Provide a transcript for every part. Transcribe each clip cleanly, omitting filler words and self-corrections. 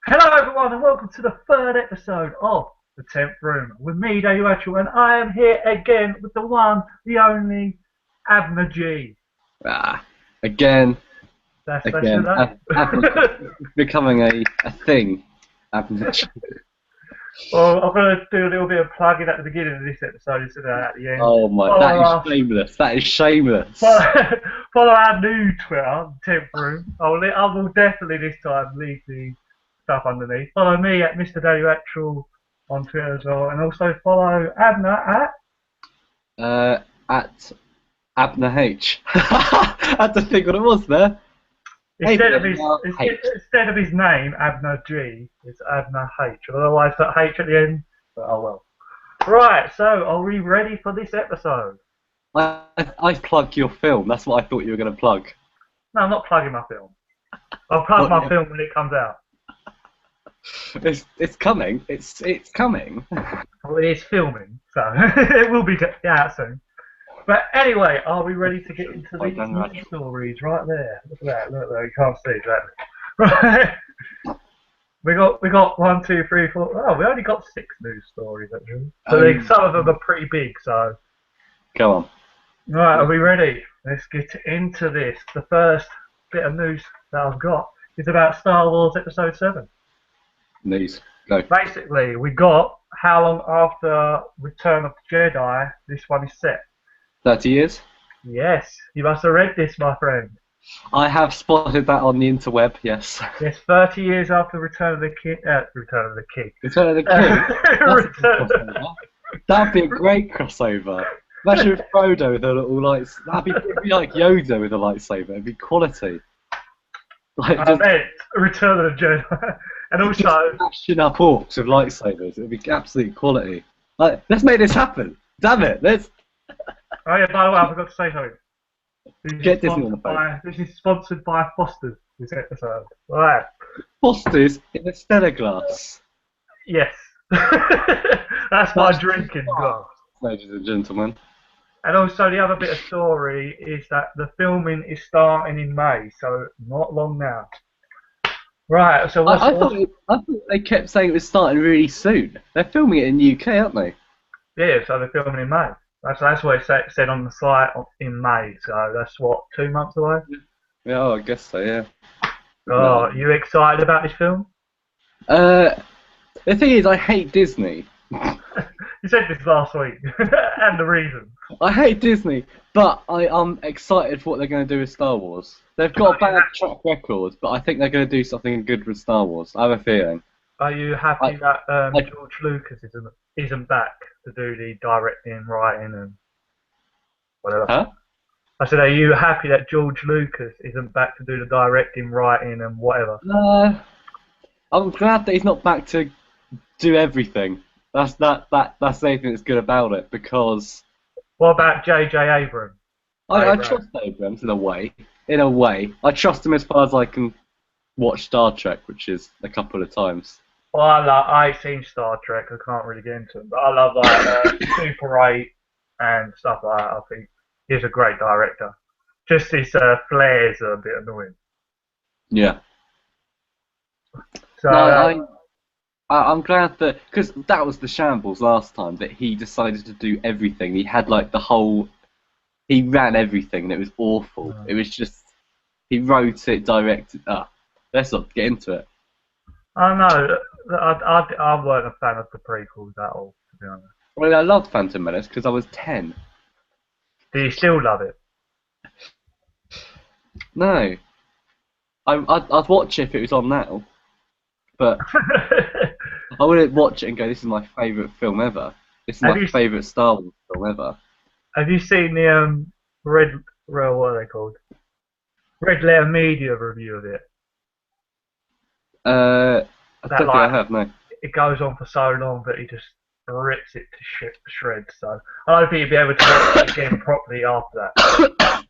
Hello everyone and welcome to the third episode of The 10th Room with me, Dave Atchell, and I am here again with the one, the only, Abner G. Ah, again, That's the again. name. It's becoming a thing. Average. Well, I'm going to do a little bit of plugging at the beginning of this episode instead of at the end. Oh my, Follow that us. is shameless. That is shameless. Follow our new Twitter, The 10th Room. I will definitely this time leave the stuff underneath. Follow me at Mr. Dave Atchell on Twitter as well, and also follow Abner At Abner H. I had to think what it was there. instead H. of his name, Abner G, it's Abner H. Otherwise, that H at the end. But oh well. Right. So, are we ready for this episode? I plug your film. That's what I thought you were going to plug. No, I'm not plugging my film. I'll plug my film when it comes out. It's coming. It's coming. Well, it is filming, so it will be out soon. But anyway, are we ready to get into these news stories? Right there. Look at that. Look there. You can't see exactly. Right. We got 1, 2, 3, 4. Oh, we only got 6 news stories actually. So some of them are pretty big. So. Go on. Right, are we ready? Let's get into this. The first bit of news that I've got is about Star Wars Episode 7. News. Go. Basically, we got how long after Return of the Jedi this one is set. 30 years? Yes, you must have read this, my friend. I have spotted that on the interweb, yes. Yes, 30 years after Return of the King. Return of the King. Return of the King? That'd be a great crossover. Imagine if Frodo with a little lights. It'd be like Yoda with a lightsaber. It'd be quality. Like I meant Return of the Jedi. And also, smashing up orcs with lightsabers. It'd be absolute quality. Like, let's make this happen. Damn it, let's. Oh yeah, by the way, I forgot to say something. Get Disney on the phone. This is sponsored by Foster's. This episode. Right. Foster's in a Stella glass. Yes. That's my drinking glass. Ladies and gentlemen. And also the other bit of story is that the filming is starting in May, so not long now. Right, so I thought they kept saying it was starting really soon. They're filming it in the UK, aren't they? Yeah, so they're filming in May. That's what it said on the site in May, so that's what, 2 months away? Yeah, oh, I guess so, yeah. Oh, are you excited about this film? The thing is, I hate Disney. You said this last week, and the reason. I hate Disney, but I'm excited for what they're going to do with Star Wars. They've got a bad track record, but I think they're going to do something good with Star Wars. I have a feeling. Are you happy that George Lucas isn't back to do the directing, writing, and whatever? Huh? I said, are you happy that George Lucas isn't back to do the directing, writing, and whatever? I'm glad that he's not back to do everything. That's the only thing that's good about it, because... What about J.J. Abrams? I trust Abrams in a way. In a way. I trust him as far as I can watch Star Trek, which is a couple of times. Well, I've seen Star Trek, I can't really get into it, but I love like Super 8 and stuff like that. I think he's a great director. Just his flares are a bit annoying. Yeah. So... No, I'm glad that, because that was the shambles last time, that he decided to do everything. He had like he ran everything and it was awful. It was just, he wrote it, directed, let's not get into it. I know, I weren't a fan of the prequels at all, to be honest. Well, I loved Phantom Menace because I was 10. Do you still love it? No. I'd watch it if it was on now, but... I wouldn't watch it and go, this is my favourite film ever. This is my favourite Star Wars film ever. Have you seen the what are they called? Red Letter Media review of it? I don't think I have, no. It goes on for so long that he just rips it to shreds. So I don't think you'll be able to watch it again properly after that.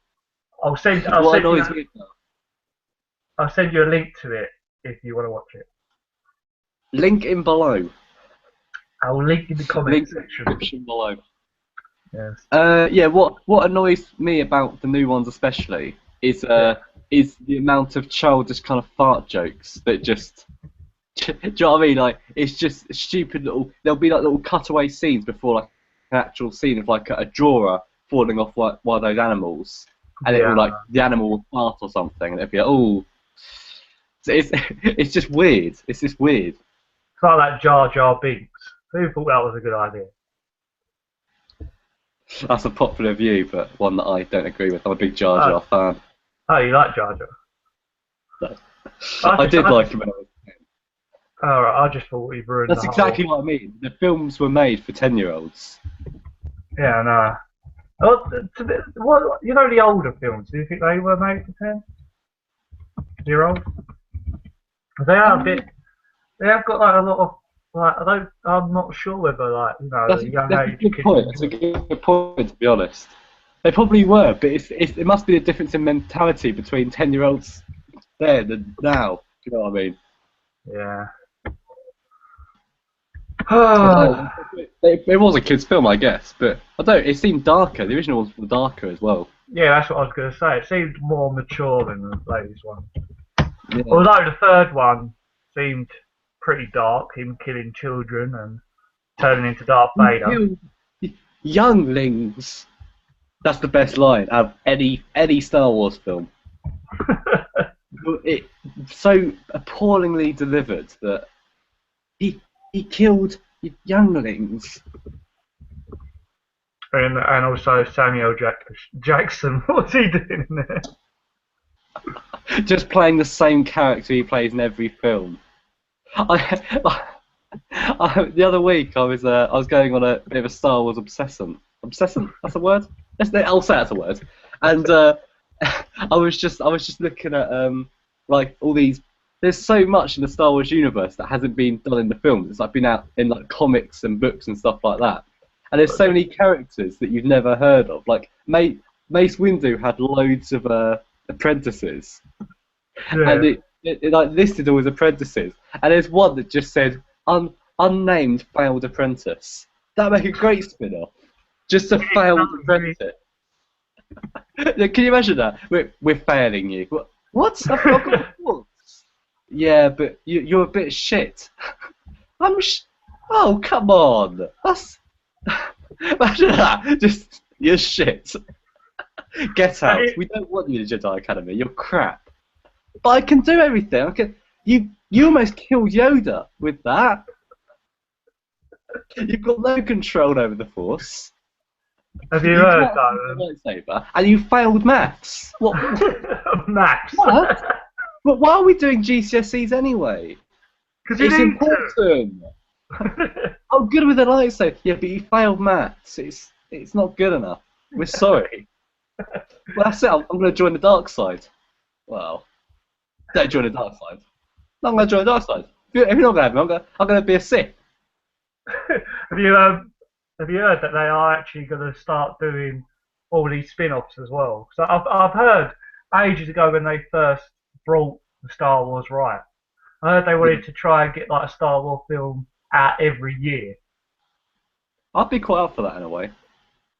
I'll send you a link to it if you want to watch it. Link in below. I'll link in the comment section. Description below. Yes. Yeah. What annoys me about the new ones especially is the amount of childish kind of fart jokes that just Do you know what I mean? Like, it's just stupid little. There'll be like little cutaway scenes before like an actual scene of like a drawer falling off one of those animals, and it will Yeah. like the animal will fart or something, and it'll be like, oh, so it's it's just weird. It's just weird. It's like that Jar Jar Binks. Who thought that was a good idea? That's a popular view, but one that I don't agree with. I'm a big Jar Oh, Jar fan. oh, you like Jar Jar? So, I I just, did I like just, him when I was. alright, I just thought he ruined That's the exactly whole. what I mean. The films were made for 10-year-olds. Yeah, no. Oh, what, you know the older films? Do you think they were made for 10-year-olds? They are a bit. They have got like a lot of like. I don't. I'm not sure whether like the young That's a age good kids point. That's a enjoy it. good point, to be honest. They probably were, but it must be a difference in mentality between 10-year-olds then and now. Do you know what I mean? Yeah. I don't know. It was a kids' film, I guess, but I don't. It seemed darker. The original was darker as well. Yeah, that's what I was going to say. It seemed more mature than the latest one. Yeah. Although the third one seemed pretty dark, him killing children and turning into Darth Vader. You younglings. That's the best line of any Star Wars film. It so appallingly delivered that he killed younglings. And also Samuel Jackson. What's he doing there? Just playing the same character he plays in every film. The other week I was going on a bit of a Star Wars obsession. Obsession? That's a word? I'll say that's a word. And I was just looking at like all these. There's so much in the Star Wars universe that hasn't been done in the films. It's like been out in like comics and books and stuff like that. And there's so many characters that you've never heard of. Like Mace Windu had loads of apprentices, Yeah. and it like listed all his apprentices. And there's one that just said unnamed failed apprentice. That'd make a great spin-off. Just a failed apprentice. Can you imagine that? We're failing you. What? I forgot what. Yeah, but you're a bit shit. Oh, come on. That's imagine that. Just you're shit. Get out. We don't want you in the Jedi Academy. You're crap. But I can do everything. I can. You almost killed Yoda with that. You've got no control over the Force. Have you heard that? Lightsaber, and you failed maths. What? Maths. What? But why are we doing GCSEs anyway? Because it's important. I'm good with a lightsaber. Yeah, but you failed maths. It's not good enough. We're sorry. Well, that's it. I'm going to join the dark side. Well, don't join the dark side. No, I'm going to join the dark side. If you're not going to have me, I'm going to be a Sith. Have you heard that they are actually going to start doing all these spin-offs as well? So I've heard ages ago when they first brought the Star Wars right. I heard they wanted to try and get like a Star Wars film out every year. I'd be quite up for that in a way.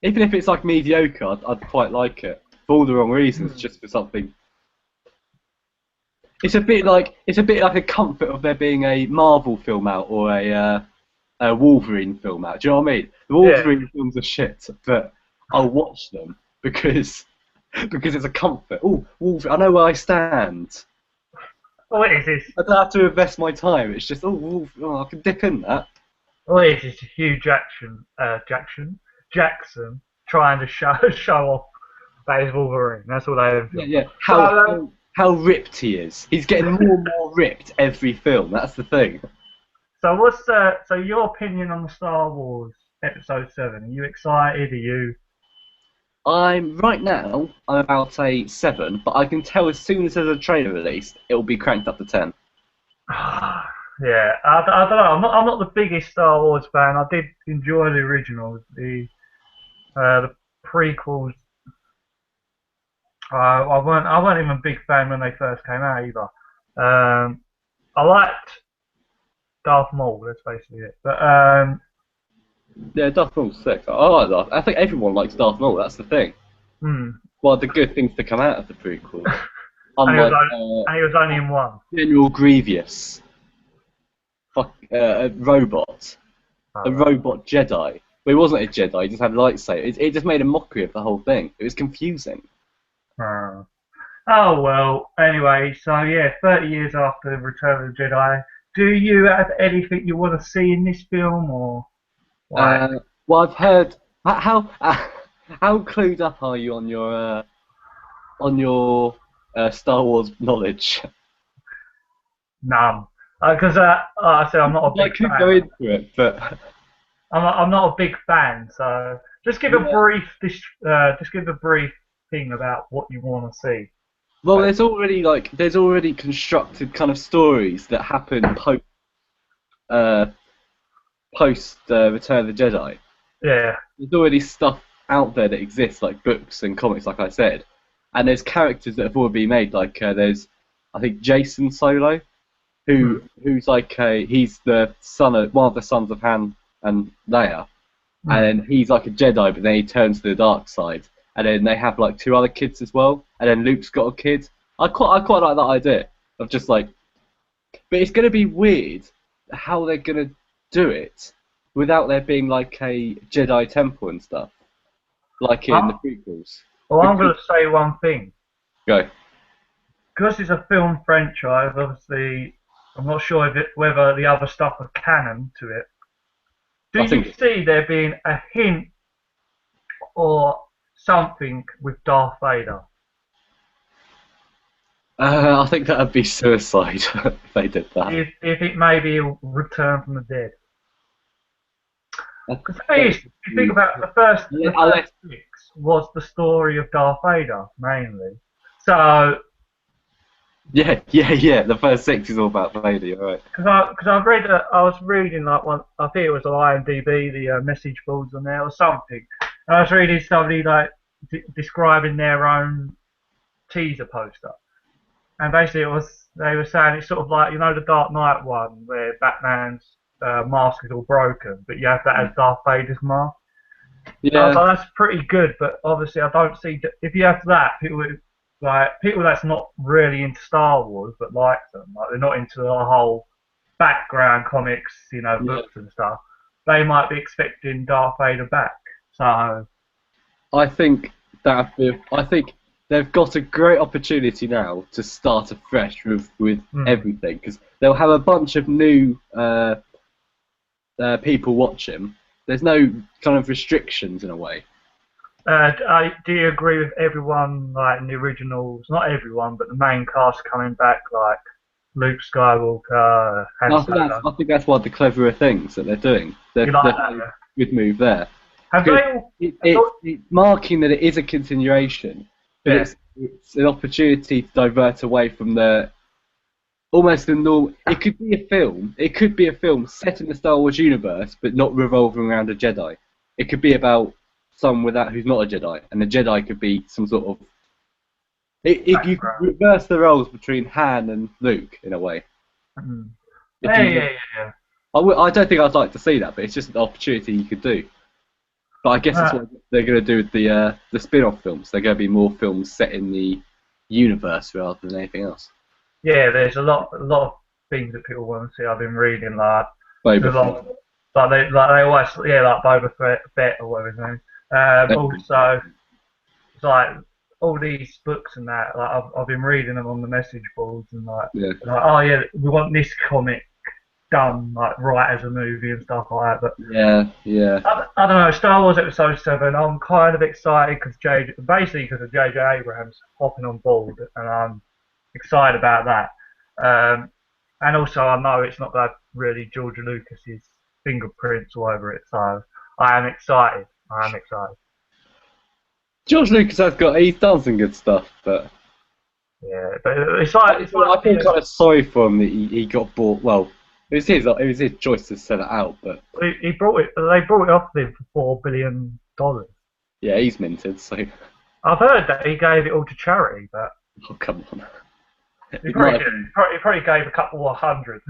Even if it's like mediocre, I'd quite like it for all the wrong reasons, just for something. It's a bit like a comfort of there being a Marvel film out or a Wolverine film out. Do you know what I mean? The Wolverine films are shit, but I'll watch them because it's a comfort. Oh, Wolverine! I know where I stand. What is this? I don't have to invest my time. It's just I can dip in that. What is this? Hugh Jackson trying to show off that he's Wolverine. That's all they have. Yeah. How ripped he is. He's getting more and more ripped every film. That's the thing. So so your opinion on the Star Wars Episode 7? Are you excited? Are you? Right now I'm about a 7, but I can tell as soon as there's a trailer released, it will be cranked up to 10. Yeah, I don't know. I'm not the biggest Star Wars fan. I did enjoy the originals, the prequels. I weren't even a big fan when they first came out either. I liked Darth Maul. That's basically it. But yeah, Darth Maul's sick. I like Darth. I think everyone likes Darth Maul. That's the thing. Well, the good things to come out of the prequel. And he was only in one. General Grievous. a robot, a robot Jedi. But he wasn't a Jedi. He just had a lightsaber. It just made a mockery of the whole thing. It was confusing. Oh. Oh well. Anyway, so yeah, 30 years after Return of the Jedi, do you have anything you want to see in this film, or like? Well, I've heard how clued up are you on your Star Wars knowledge? None. Because like I said, I'm not a I big could fan. go into it, but I'm not a big fan. So just give a brief just give a brief thing about what you want to see. well, there's already constructed kind of stories that happen uh, post Return of the Jedi. Yeah. There's already stuff out there that exists, like books and comics, like I said, and there's characters that have already been made. Like there's, I think, Jason Solo, who's like he's the son of one of the sons of Han and Leia, and he's like a Jedi, but then he turns to the dark side, and then they have like 2 other kids as well, and then Luke's got a kid. I quite like that idea of just like, but it's gonna be weird how they're gonna do it without there being like a Jedi temple and stuff, like in the prequels. Well, I'm going to say one thing. Go. Because it's a film franchise, obviously, I'm not sure whether the other stuff are canon to it. Do you see there being a hint or something with Darth Vader? I think that would be suicide if they did that. If it maybe he'll return from the dead. Because the thing is, if you think about the first 6 was the story of Darth Vader mainly. So yeah. The first 6 is all about Vader, you're right. Because I was reading like one, I think it was on IMDb, the message boards on there or something, and I was reading somebody like describing their own teaser poster, and basically they were saying it's sort of like, you know, the Dark Knight one where Batman's mask is all broken, but you have that as Darth Vader's mask. Yeah. I thought that's pretty good, but obviously I don't see if you have that, people that's not really into Star Wars but like them, like they're not into the whole background comics, you know, books and stuff. They might be expecting Darth Vader back. So I think they've got a great opportunity now to start afresh with everything, because they'll have a bunch of new people watching. There's no kind of restrictions in a way. Do you agree with everyone, like in the originals? Not everyone, but the main cast coming back, like Luke Skywalker, Han Solo? I think that's one of the cleverer things that they're doing. They're a good move there. It's marking that it is a continuation, but it's an opportunity to divert away from almost the normal. It could be a film. It could be a film set in the Star Wars universe, but not revolving around a Jedi. It could be about someone who's not a Jedi, and the Jedi could be some sort of. You could reverse the roles between Han and Luke in a way. Yeah. I don't think I'd like to see that, but it's just an opportunity you could do. But I guess that's what they're going to do with the spin-off films. They're going to be more films set in the universe rather than anything else. Yeah, there's a lot of things that people want to see. I've been reading like Boba Fett. They always like Boba Fett or whatever his name is. Also, it's like all these books and that. Like I've been reading them on the message boards and like oh yeah, we want this comic done like right as a movie and stuff like that. But yeah. I don't know. Star Wars Episode 7. I'm kind of excited because of J.J. Abrams hopping on board, and I'm excited about that. And also I know it's not got really George Lucas's fingerprints all over it, so I am excited. George Lucas he's done some good stuff, but yeah, but it's like I feel kind of sorry for him that he got bought. Well, it was his choice to sell it out, but they brought it off him for $4 billion. Yeah, he's minted. So I've heard that he gave it all to charity, but oh come on. He probably gave a couple of hundred.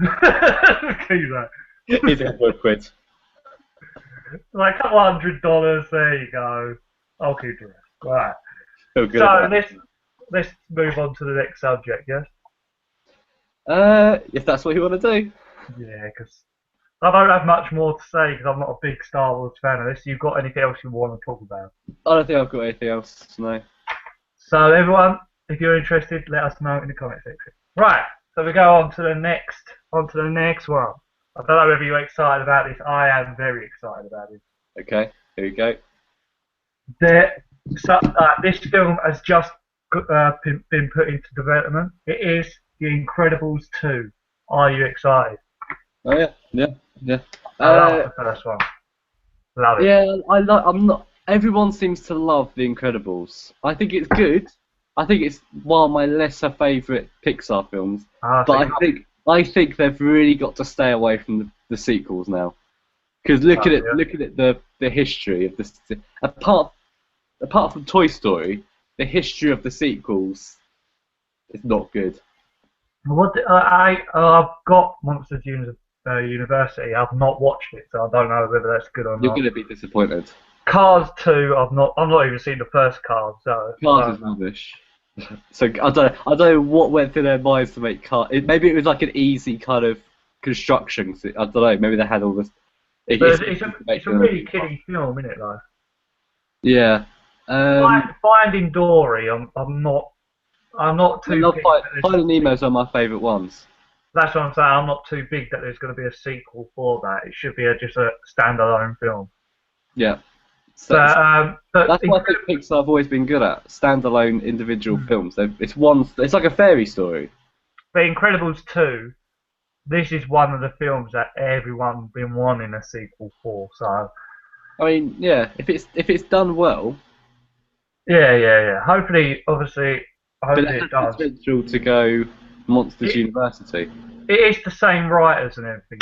He's a couple of quid. Like a couple $100. There you go. I'll keep the rest. Right. So let's move on to the next subject. Yes. If that's what you want to do. Yeah, because I don't have much more to say because I'm not a big Star Wars fan. Unless you've got anything else you want to talk about. I don't think I've got anything else to know. So everyone, if you're interested, let us know in the comment section. Right. So we go on to the next one. I don't know whether you're excited about this. I am very excited about this. Okay, here we go. This film has just been put into development. It is The Incredibles 2. Are you excited? Oh yeah, yeah, yeah. I love the first one. Love it. Yeah, I'm not. Everyone seems to love The Incredibles. I think it's good. I think it's one of my lesser favourite Pixar films. But I think they've really got to stay away from the sequels now. Because look at the history of this. Apart from Toy Story, the history of the sequels is not good. I've got Monsters University. I've not watched it, so I don't know whether that's good or You're not. gonna be disappointed. Cars 2. I'm not even seen the first Cars. So Cars is rubbish. So I don't know what went through their minds to make Cars. Maybe it was like an easy kind of construction. I don't know. Maybe they had all this. It's a really kiddie film, isn't it? Though. Yeah. Finding Dory. I'm not too. Finding Nemo's one of my favourite ones. That's what I'm saying. I'm not too big that there's going to be a sequel for that. It should be just a standalone film. Yeah. But that's what I think Pixar have always been good at: standalone individual films. It's like a fairy story. But Incredibles 2, this is one of the films that everyone's been wanting a sequel for. So, I mean, yeah, if it's done well. Yeah. Hopefully But it does. Potential to go Monsters University. It is the same writers and everything.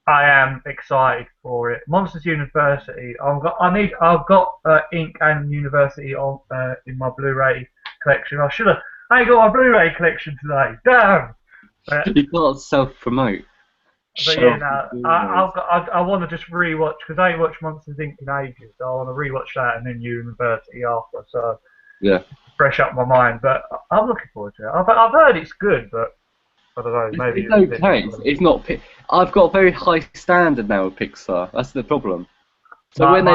I am excited for it. Monsters University. I've got Ink and University on in my Blu-ray collection. I ain't got my Blu-ray collection today. Damn. You can't self-promote. But yeah, no, I want to just rewatch because I ain't watched Monsters Inc. in ages. So I want to rewatch that and then University after. So yeah, fresh up my mind. But I'm looking forward to it. I've heard it's good, but I don't know. Maybe it's okay. It's not. I've got a very high standard now with Pixar. That's the problem. So when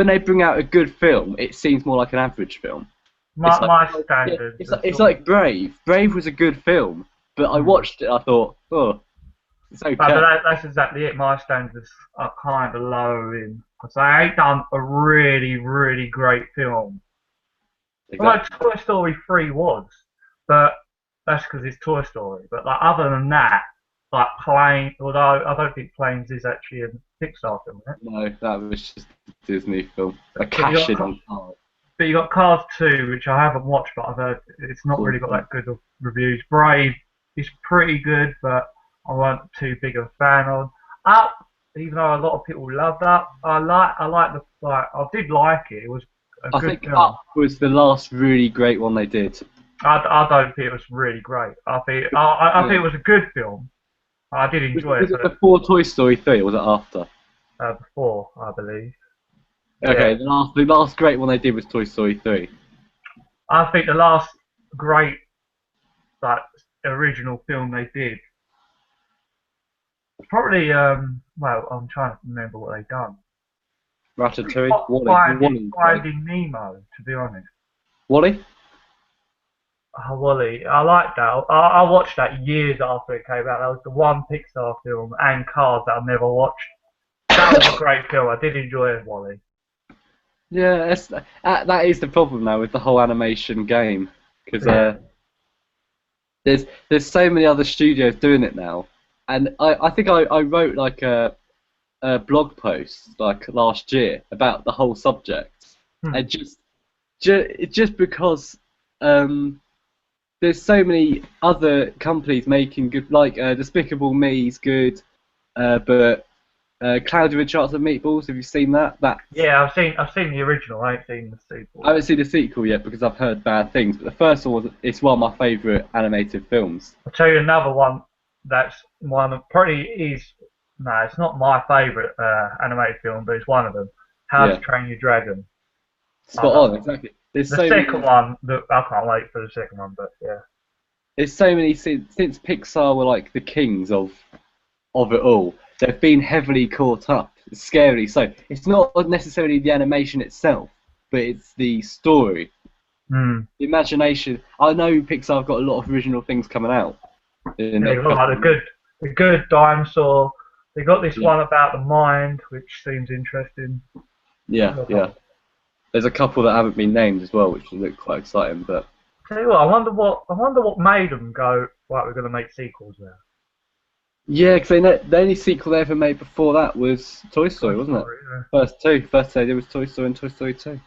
they bring out a good film, it seems more like an average film. My standard. It's like Brave. Brave was a good film, but I watched it. I thought, oh, it's okay. But that's exactly it. My standards are kind of low because I ain't done a really, really great film. Exactly. Although Toy Story 3 was, but that's because it's Toy Story. But like other than that, like Planes, although I don't think Planes is actually a Pixar film, is it? No, that was just a Disney film. A cash in on Cars. But you got Cars 2, which I haven't watched, but I've heard it's not really got that good of reviews. Brave is pretty good, but I wasn't too big of a fan of. Up, even though a lot of people loved Up, I did like it. It was a good film. Up was the last really great one they did. I don't think it was really great. I think it was a good film. I did enjoy it. Was it before Toy Story 3 or was it after? Before, I believe. Okay, yeah. The last great one they did was Toy Story 3. I think the last great original film they did probably well, I'm trying to remember what they've done. Ratatouille, Finding Nemo, to be honest. Wally? Oh, Wally, I like that. I watched that years after it came out. That was the one Pixar film and Cars that I never watched. That was a great film. I did enjoy Wally. Yeah, that is the problem now with the whole animation game because there's so many other studios doing it now, and I think I wrote like a blog post like last year about the whole subject, and just because there's so many other companies making good, like Despicable Me is good, but Cloudy with Chocolate Meatballs, have you seen that? Yeah, I've seen the original. I ain't seen the sequel. I haven't seen the sequel yet because I've heard bad things, but the first one it's one of my favourite animated films. I'll tell you another one that's one that probably is. No, it's not my favourite animated film, but it's one of them. How to Train Your Dragon. Spot on, exactly. The second one, I can't wait for the second one, but yeah. there's so many since Pixar were like the kings of it all. They've been heavily caught up. It's scary. So it's not necessarily the animation itself, but it's the story, the imagination. I know Pixar have got a lot of original things coming out. In the They next got couple like of years. the good dinosaur. They got this Yeah. one about the mind, which seems interesting. Yeah. There's a couple that haven't been named as well, which look quite exciting. But Tell you what, I wonder what made them go. Right, we're going to make sequels now. yeah, because the only sequel they ever made before that was Toy Story, wasn't it? Yeah. First they did was Toy Story and Toy Story 2.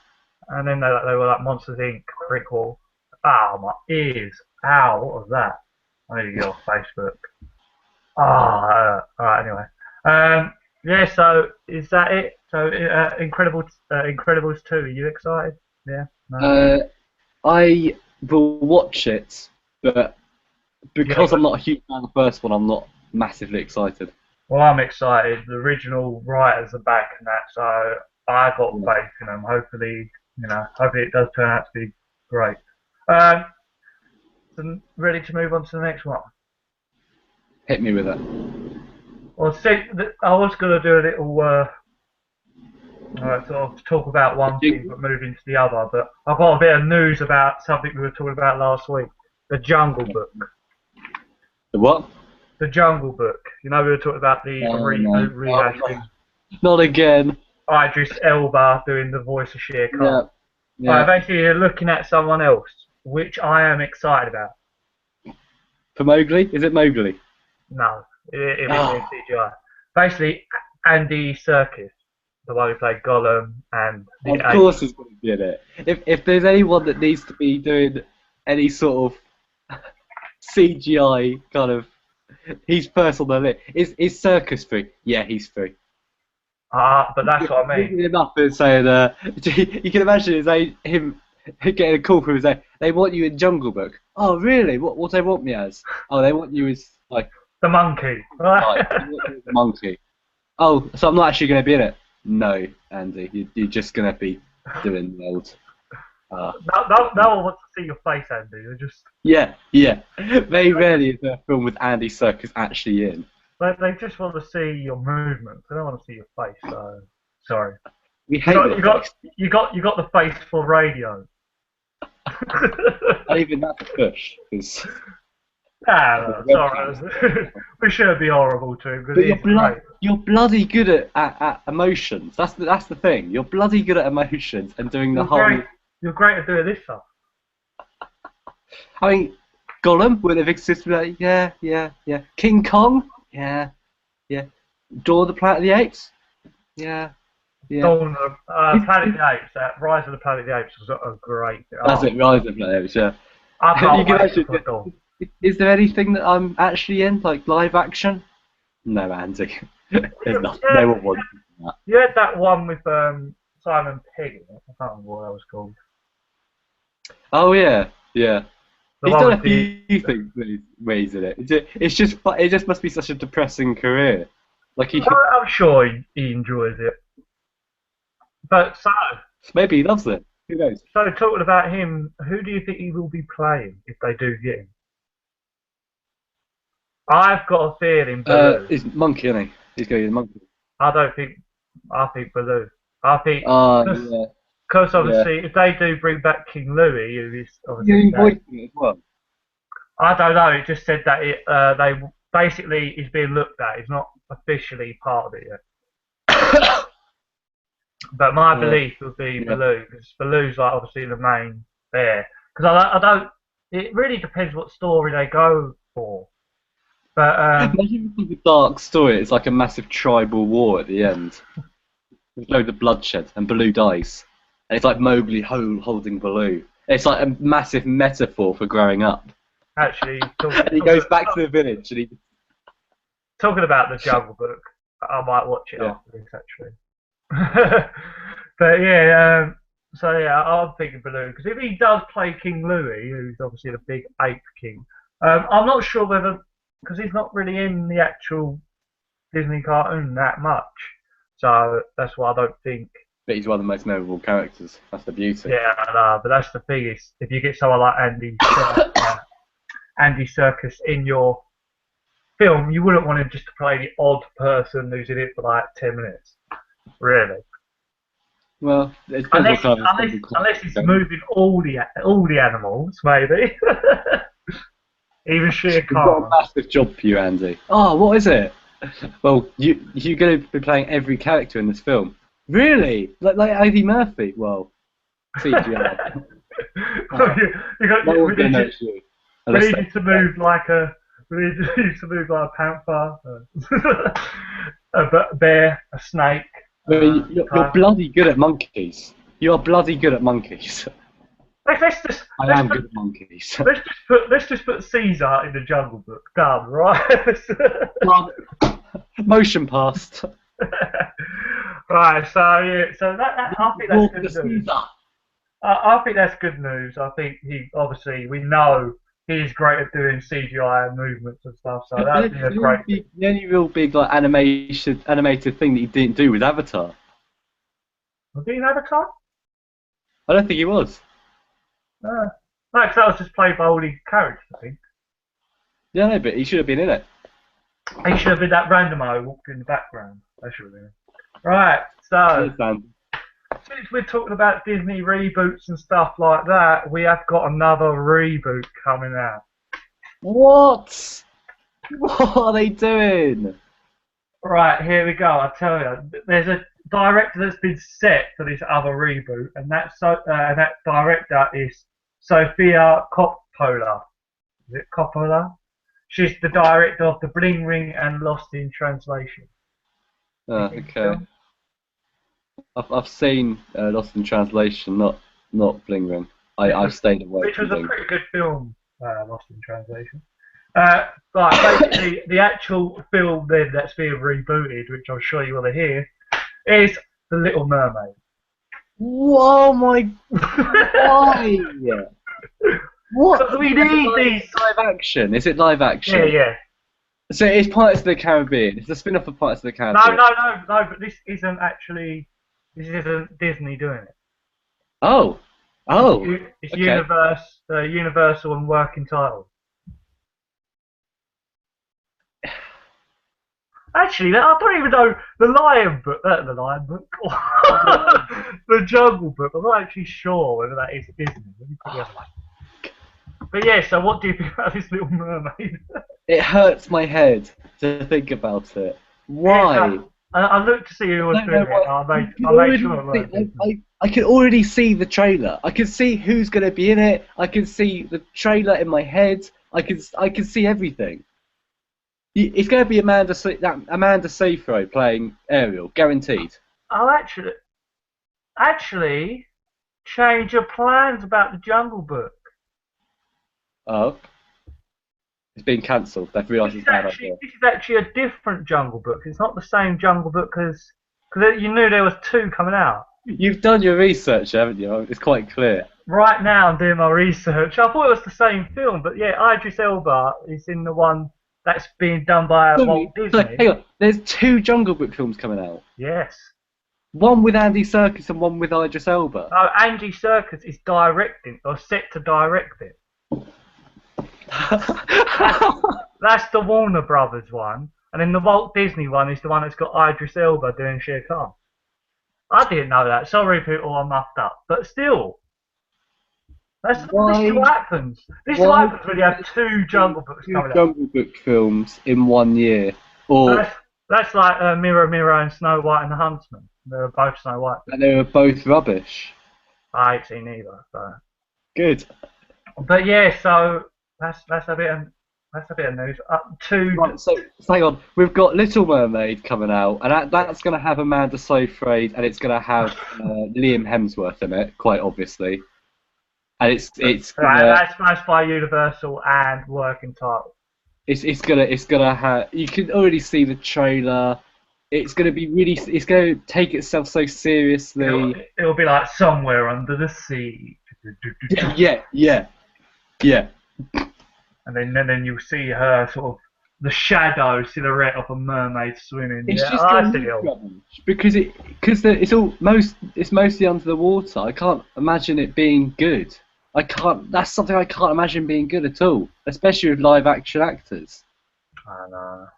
And then they were like Monsters Inc. prequel. Ow, my ears. Ow, what was that? I need to get off Facebook. Alright, anyway. Yeah, so is that it? So, Incredibles 2, are you excited? Yeah? No? I will watch it, but because Yeah, I'm not a huge fan of the first one, I'm not massively excited. well, I'm excited. The original writers are back and that, so I got Yeah. faith in them. Hopefully, hopefully it does turn out to be great. So ready to move on to the next one? Hit me with it. Well, see, I was going to do a little, sort of talk about one thing but move into the other, but I've got a bit of news about something we were talking about last week. The Jungle Book. The what? The Jungle Book. You know, we were talking about the No. rehash thing. Not again. Idris Elba doing the voice of Shere Khan. Yeah. Basically, you're looking at someone else, which I am excited about. For Mowgli? Is it Mowgli? No, it was CGI. Basically, Andy Serkis, the one who played Gollum and the Of course he's going to be in it. If there's anyone that needs to be doing any sort of CGI kind of, he's first on the list. Is Circus free? Yeah, he's free. But that's what I mean. Enough and saying, you can imagine him getting a call from his they want you in Jungle Book. Oh really? What do they want me as? Oh, they want you as like the monkey. right, they want you as the monkey. Oh, so I'm not actually going to be in it. No, Andy, you're just going to be doing the old. No one wants to see your face, Andy. They're just. Yeah. Very rarely is there a film with Andy Serkis actually in. They just want to see your movements. They don't want to see your face. So sorry. We hate you got the face for radio. And even that's a push. Sorry. We shouldn't be horrible to him. But you're bloody good at emotions. That's the thing. You're bloody good at emotions and doing the whole. You're great at doing this stuff. I mean, Gollum would have existed. Like, yeah. King Kong, yeah. Dawn of the Planet of the Apes, yeah. Dawn of the Planet of the Apes. Rise of the Planet of the Apes was a great. That's it. Rise of the Planet of the Apes, yeah. I can't wait for Dawn. Is there anything that I'm actually in, like live action? No, Andy. There's nothing. No one wants that. You had that one with Simon Pegg. I can't remember what that was called. Oh yeah. He's done a few things where he's in it. It just must be such a depressing career. Like I'm sure he enjoys it. But maybe he loves it. Who knows? So talking about him, who do you think he will be playing if they do get him? I've got a feeling Baloo. He's Monkey, isn't he? He's going to be the Monkey. I think Baloo. I think because obviously if they do bring back King Louis, who is obviously voicing it as well. I don't know. It just said that they basically is being looked at. It's not officially part of it yet. But my belief would be Baloo, because Baloo's like obviously the main bear. Because I don't. It really depends what story they go for. But imagine if it's a dark story. It's like a massive tribal war at the end. There's loads of bloodshed, and Baloo dies. And it's like Mowgli holding Baloo. It's like a massive metaphor for growing up. Actually, he goes back to the village, and talking about the Jungle Book, I might watch it after this actually. But yeah, I'm thinking Baloo, because if he does play King Louis, who's obviously the big ape king, I'm not sure whether, because he's not really in the actual Disney cartoon that much, so that's why I don't think. But he's one of the most memorable characters. That's the beauty. Yeah, I know, but that's the thing is, if you get someone like Andy, Andy Serkis in your film, you wouldn't want him just to play the odd person who's in it for like 10 minutes, really. Well, it depends what Unless kind of unless he's moving all the animals, maybe. Even Shere We've got a Khan. massive job for you, Andy. Oh, what is it? Well, you're going to be playing every character in this film. Really? Like Eddie Murphy? Well, CGI. We No one's going to need know you, it's you. we Unless need you to move like a we need you to move like a panther, a bear, a snake. You're bloody good at monkeys. You are bloody good at monkeys. Let's just I let's am put good at monkeys. let's just put Caesar in the Jungle Book. Done, right? Motion past. Right. So yeah. So I think that's Walk good the news. Caesar. I think that's good news. I think we know he's great at doing CGI and movements and stuff. So that'd be a great thing. The only real big like animated thing that he didn't do was Avatar. Was he in Avatar? I don't think he was. No, because that was just played by all the characters, I think. Yeah, no, but he should have been in it. He should have been that randomo who walked in the background. That should have been it. Right, so since we're talking about Disney reboots and stuff like that, we have got another reboot coming out. What? What are they doing? Right, here we go. I tell you, there's a director that's been set for this other reboot, and that director is Sophia Coppola. Is it Coppola? She's the director of The Bling Ring and Lost in Translation. Oh, okay. I've seen Lost in Translation, not Bling Ring. I've stayed away. Which was a pretty good film, Lost in Translation. But basically, the actual film then that's being rebooted, which I'm sure you want to hear, is The Little Mermaid. Whoa, my! Why? What? We need these live action. Is it live action? Yeah, yeah. So it's Pirates of the Caribbean. It's a spin-off of Pirates of the Caribbean. No. But this isn't Disney doing it. Oh. It's Okay. Universal and working title. Actually, I don't even know the Lion Book, the Jungle Book. I'm not actually sure whether that is Disney. But yeah, so what do you think about this Little Mermaid? It hurts my head to think about it. Why? Yeah, I looked to see who was doing it. I made sure it was. I can already see the trailer. I can see who's going to be in it. I can see the trailer in my head. I can see everything. It's going to be Amanda Seyfried playing Ariel, guaranteed. Oh, actually, change your plans about the Jungle Book. Oh. It's been cancelled. They've realised it's a bad idea. This is actually a different Jungle Book. It's not the same Jungle Book because you knew there was two coming out. You've done your research, haven't you? It's quite clear. Right now I'm doing my research. I thought it was the same film, but yeah, Idris Elba is in the one that's being done by Walt Disney. Hang on, there's two Jungle Book films coming out. Yes. One with Andy Serkis and one with Idris Elba. Oh, Andy Serkis is directing, or set to direct it. That's the Warner Brothers one, and then the Walt Disney one is the one that's got Idris Elba doing Shere Khan. I didn't know that. Sorry, people, I muffed up. But still, this is what happens. This is what happens when you have two Jungle Books coming out. Jungle Book films in 1 year. Or that's like Mirror, Mirror and Snow White and the Huntsman. They were both Snow White. And they were both rubbish. I ain't seen either. So. Good. But yeah, so that's a bit of news. Right, so hang on, we've got Little Mermaid coming out, and that's going to have Amanda Seyfried, and it's going to have Liam Hemsworth in it, quite obviously. And it's that's by Universal and working title. It's gonna have. You can already see the trailer. It's gonna be really. It's gonna take itself so seriously. It'll be like Somewhere Under the Sea. Yeah. And then you'll see her sort of the shadow silhouette of a mermaid swimming. It's just because it's mostly under the water. I can't imagine it being good. I can't. That's something I can't imagine being good at all, especially with live action actors. I know.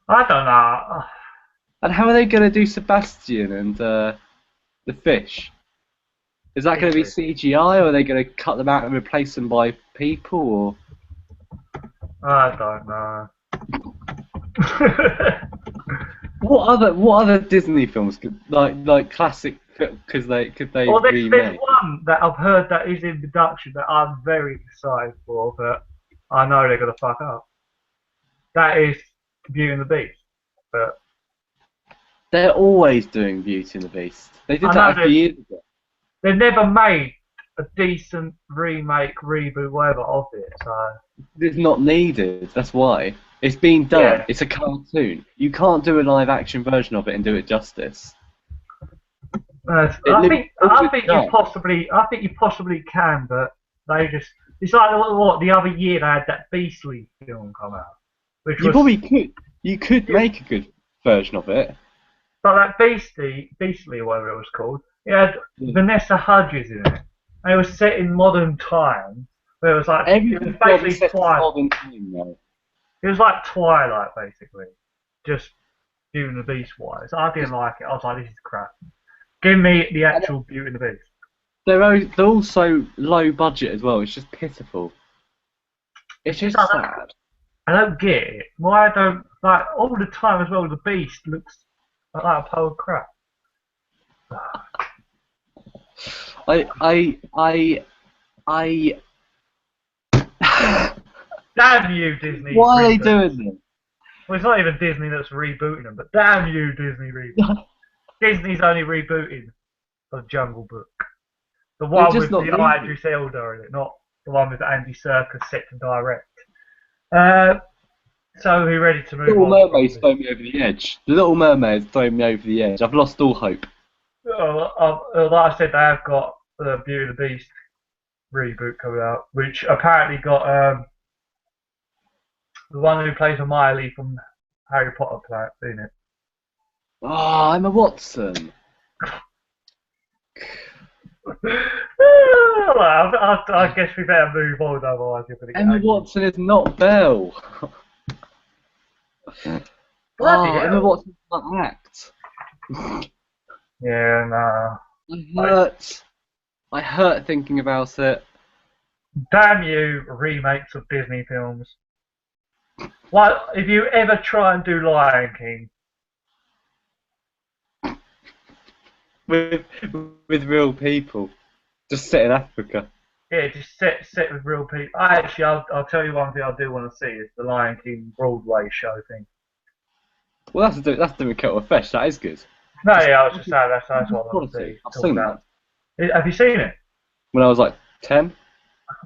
I don't know. And how are they going to do Sebastian and the fish? Is that going to be CGI, or are they going to cut them out and replace them by people? Or I don't know. what other Disney films could like classic? Could they Well, there's remake? one that I've heard that is in production that I'm very excited for, but I know they're gonna fuck up. That is Beauty and the Beast. But They're always doing Beauty and the Beast. They did I that know a few years ago. they've never made a decent remake, reboot, whatever of it. So It's not needed. That's why it's been done. Yeah. It's a cartoon. You can't do a live action version of it and do it justice. I think you possibly can, but they just it's like what the other year they had that Beastly film come out, which You was probably could. You could make a good version of it. but that Beastly or whatever it was called. It had Vanessa Hudgens in it. And it was set in modern times. But it was like it was basically Twilight. It was like Twilight basically, just Beauty and the Beast wise. I didn't like it. I was like, this is crap. Give me the actual Beauty and the Beast. They're also low budget as well. It's just pitiful. It's just sad. I don't get it. Why don't like all the time as well? The Beast looks like a pile of crap. I Damn you, Disney! Why are they reboots. doing this? Well, it's not even Disney that's rebooting them, but damn you, Disney reboots. Disney's only rebooting the Jungle Book. The one with the Idris Elba in it, not the one with Andy Serkis set to direct. So we're ready to move on. Little Mermaid's throwing me over the edge. The Little Mermaid's throwing me over the edge. I've lost all hope. Like I said, they have got the Beauty and the Beast reboot coming out, which apparently got the one who plays Hermione from Harry Potter in it. Oh, Emma Watson. I guess we better move on, otherwise you're going to get Emma Watson is not Belle. Emma Watson can't act. Yeah, no. I hurt thinking about it. Damn you, remakes of Disney films. Like, if you ever try and do Lion King with real people, just set in Africa. Yeah, just set with real people. I'll tell you one thing I do want to see is the Lion King Broadway show thing. Well, that's doing Kettle of Fish. That is good. No, yeah, I was just saying that's what I want to see. I've seen that. Have you seen it? When I was like 10.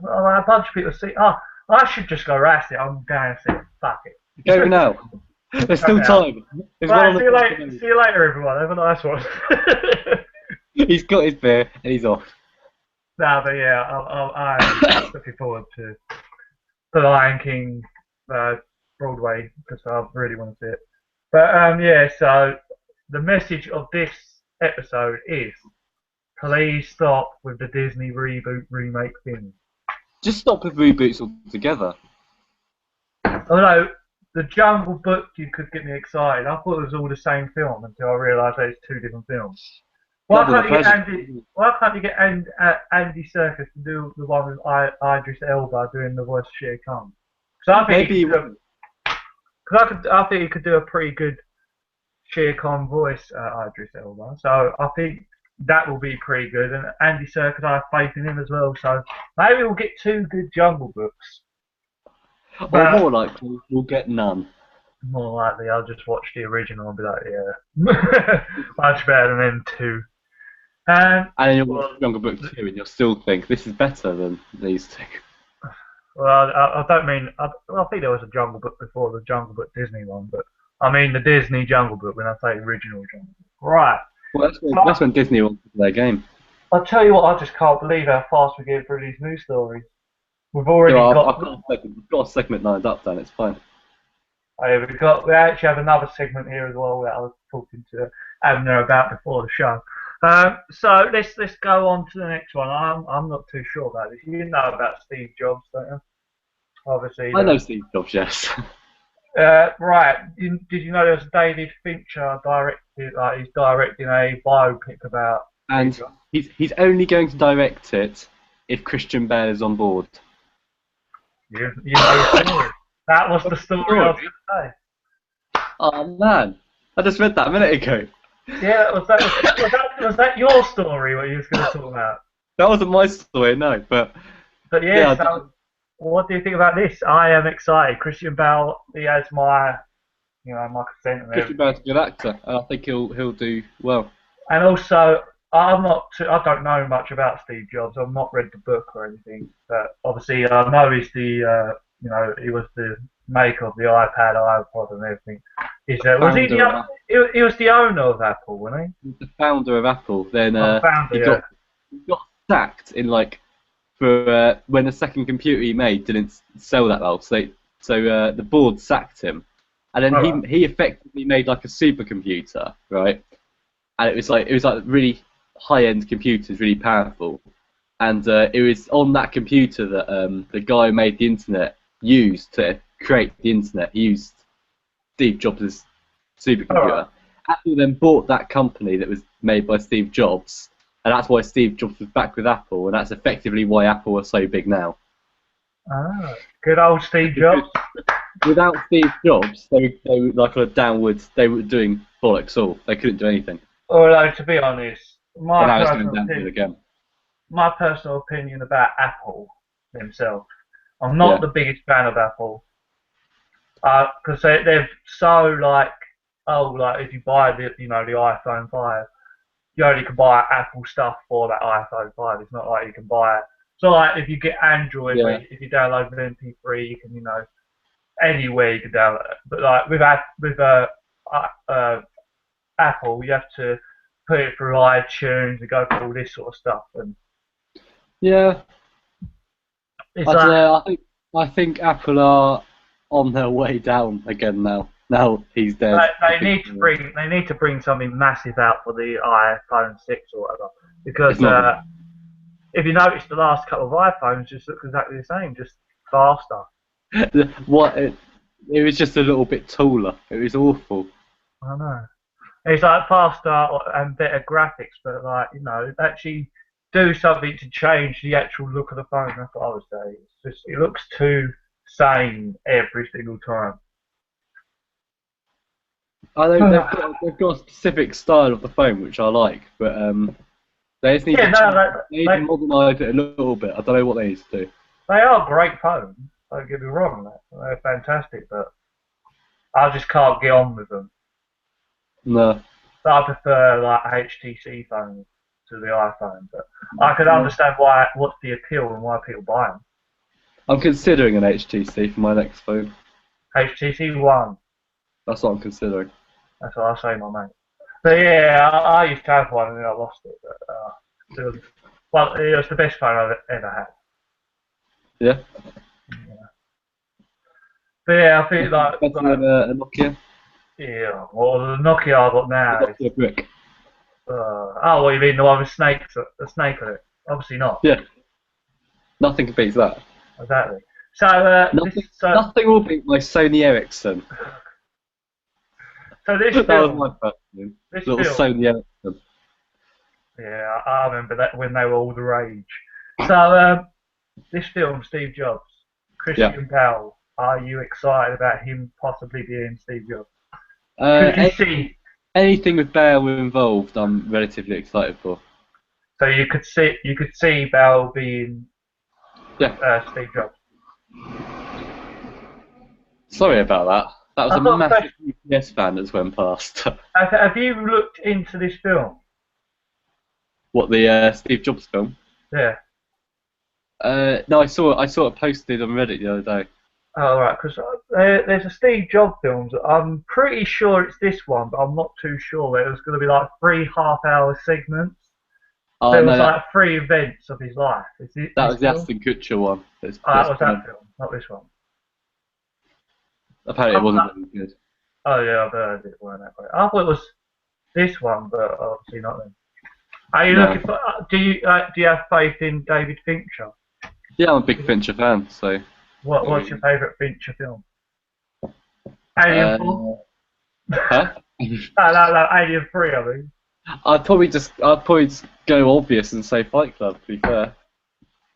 Well, a bunch of people see. Oh, I should just go rest it. I'm going to see it. Fuck it. Go now. There's still time. Right, see you later, everyone. Have a nice one. He's got his beer and he's off. No, but yeah, I'm looking forward to the Lion King Broadway because I really want to see it. But yeah, so the message of this episode is: please stop with the Disney reboot remake thing. Just stop with reboots altogether. Although the Jungle Book, you could get me excited. I thought it was all the same film until I realised that it's two different films. Why can't you get Andy Serkis to do the one with Idris Elba doing the voice of Shere Khan? I think he could do a pretty good Shere Khan voice, Idris Elba. So I think that will be pretty good. And Andy Serkis, I have faith in him as well. So maybe we'll get two good Jungle Books. Or more likely, we'll get none. More likely, I'll just watch the original and be like, yeah, much better than them two. And then you'll watch Jungle Book 2 and you'll still think this is better than these two. Well, I don't mean. I think there was a Jungle Book before the Jungle Book Disney one, but I mean the Disney Jungle Book when I say original Jungle Book. Right. Well, that's when Disney wants to play their game. I'll tell you what, I just can't believe how fast we're getting through these news stories. We've already got. I've got a segment lined up, then it's fine. We actually have another segment here as well that I was talking to Abner about before the show. So let's go on to the next one. I'm not too sure about this. You know about Steve Jobs, don't you? Obviously, I know Steve Jobs, yes. right. Did you know there's David Fincher directed? He's directing a biopic about Steve And Jobs. he's only going to direct it if Christian Bale is on board. You know the story. That was the story I was Story? going to say. Oh man, I just read that a minute ago. Yeah, was that your story? What you was going to talk about? That wasn't my story, no. But But yeah, yeah, so what do you think about this? I am excited. Christian Bale, he has my consent and Christian everything. Bale's a good actor, and I think he'll do well. And also, I don't know much about Steve Jobs. I've not read the book or anything, but obviously I know he was the maker of the iPad, iPod, and everything. Was he Founder of he was the owner of Apple, wasn't the founder of Apple. Then he? Oh, the founder, he yeah. got sacked in like for when the second computer he made didn't sell that well. So the board sacked him, and then All right. he effectively made like a supercomputer, right? And it was like really high-end computers, really powerful. And it was on that computer that the guy who made the internet used to create the internet. He used Steve Jobs' All right. supercomputer. Apple then bought that company that was made by Steve Jobs, and that's why Steve Jobs was back with Apple, and that's effectively why Apple are so big now. Ah, good old Steve Because Jobs. without Steve Jobs, they were like on a downwards. They were doing bollocks all. They couldn't do anything. Although to be honest, And now it's going downhill again. my personal opinion about Apple themselves, I'm not Yeah. the biggest fan of Apple. Because they're so like if you buy the iPhone 5, you only can buy Apple stuff for that iPhone 5. It's not like you can buy. So like if you get Android, Yeah. if you download an MP3, you can anywhere you can download it. But like with Apple, you have to put it through iTunes and go through all this sort of stuff, and Yeah. it's I don't like know. I think Apple are on their way down again now. Now he's dead. they need to bring something massive out for the iPhone 6 or whatever, because It's not. if you notice the last couple of iPhones just look exactly the same, just faster. What? It was just a little bit taller. It was awful. I know. It's like faster and better graphics, but actually do something to change the actual look of the phone. That's what I would say. It looks too same every single time. I know they've got a specific style of the phone which I like, but they just need Yeah, to no, they need to modernise it a little bit. I don't know what they need to do. they are great phones. Don't get me wrong, they're fantastic, but I just can't get on with them. No. So I prefer like HTC phones to the iPhone, but I can No. understand what's the appeal and why people buy them. I'm considering an HTC for my next phone. HTC One, That's what I'm considering. that's what I say, my mate. But yeah, I used to have one and then I lost it. But it was the best phone I've ever had. Yeah. But yeah, I think Better than a Nokia. yeah, well the Nokia I got The now is Nokia brick. oh, what you mean the one with a snake on it? Obviously not. Yeah. Nothing beats that. Exactly. So Nothing will beat my Sony Ericsson. so this That was film, my first name. this Little film, Sony Ericsson. yeah, I remember that when they were all the rage. So this film, Steve Jobs, Yeah. Christian Bale, are you excited about him possibly being Steve Jobs? Uh, Could you see? anything with Bale involved, I'm relatively excited for. So you could see Bale being Yeah. Steve Jobs. Sorry about that. That was I a thought, massive UPS fan that's went past. have you looked into this film? What, the Steve Jobs film? Yeah. No, I saw it posted on Reddit the other day. Oh, right, because there's a Steve Jobs film. I'm pretty sure it's this one, but I'm not too sure. It was going to be like 3 half-hour segments. Oh There no, was like 3 events of his life. Is it that this was the film? Aston Kutcher one. That was that film, not this one. Apparently it wasn't very good. Oh yeah, I've heard it weren't that great. I thought it was this one, but obviously not then. Are you No. looking for? Do you have faith in David Fincher? Yeah, I'm a big Fincher fan, so. What's your favourite Fincher film? Alien Uh, 4? huh? No, Alien 3, I mean. I'd probably just go obvious and say Fight Club. To be fair,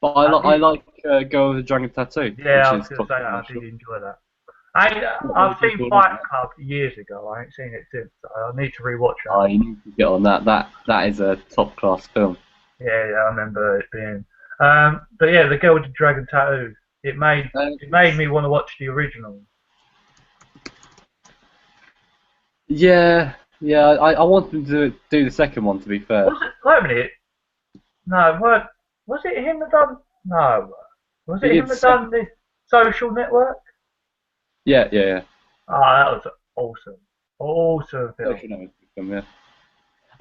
but I Yeah, like Girl with the Dragon Tattoo, yeah, which I was is going to say that. I did controversial. enjoy that. What I've would you seen call Fight that? Club years ago. I ain't seen it since. I need to rewatch that. Oh, you need to get on that. That is a top class film. Yeah, I remember it being. But yeah, the girl with the dragon tattoo. It made it made me want to watch the original. Yeah, yeah. I want them to do the second one. To be fair. Was it? Wait a minute. No, what? Was it him that done? No. Was He it did him that done the Social Network? Yeah, yeah, yeah. Oh, that was awesome. Awesome film. Social Network film, yeah.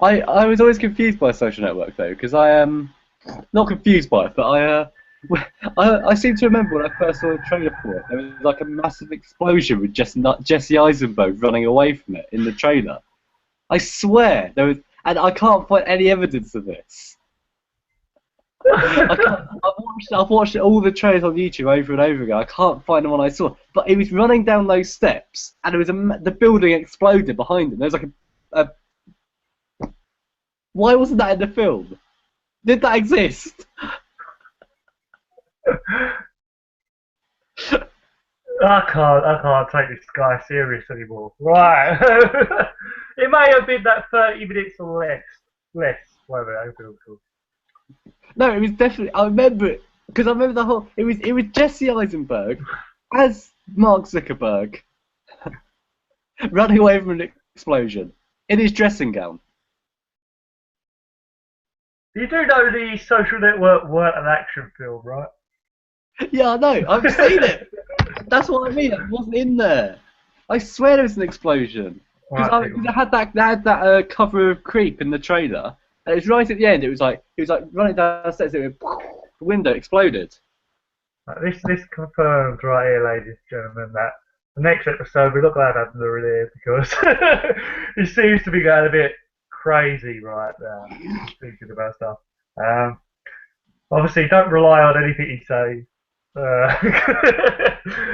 I was always confused by Social Network though, because I am not confused by it, but I seem to remember when I first saw the trailer for it, there was like a massive explosion with just not Jesse Eisenberg running away from it in the trailer. I swear there was, and I can't find any evidence of this. I can't, I've watched all the trailers on YouTube over and over again. I can't find the one I saw, but he was running down those steps, and it was the building exploded behind him. There's like a why wasn't that in the film? Did that exist? I can't take this guy serious anymore. Right. It may have been that 30 minutes or less. Less. Whatever. I feel cool. No, it was definitely. I remember it because I remember the whole. It was Jesse Eisenberg as Mark Zuckerberg running away from an explosion in his dressing gown. You do know the Social Network weren't an action film, right? Yeah, I know. I've seen it. That's what I mean. It wasn't in there. I swear there was an explosion because Right, it had that cover of Creep in the trailer, and it was right at the end. It was like running downstairs. The window exploded. this confirms right here, ladies and gentlemen, that the next episode we look like Adler here because he seems to be going a bit crazy right now, thinking about stuff. Um, Obviously, don't rely on anything he says.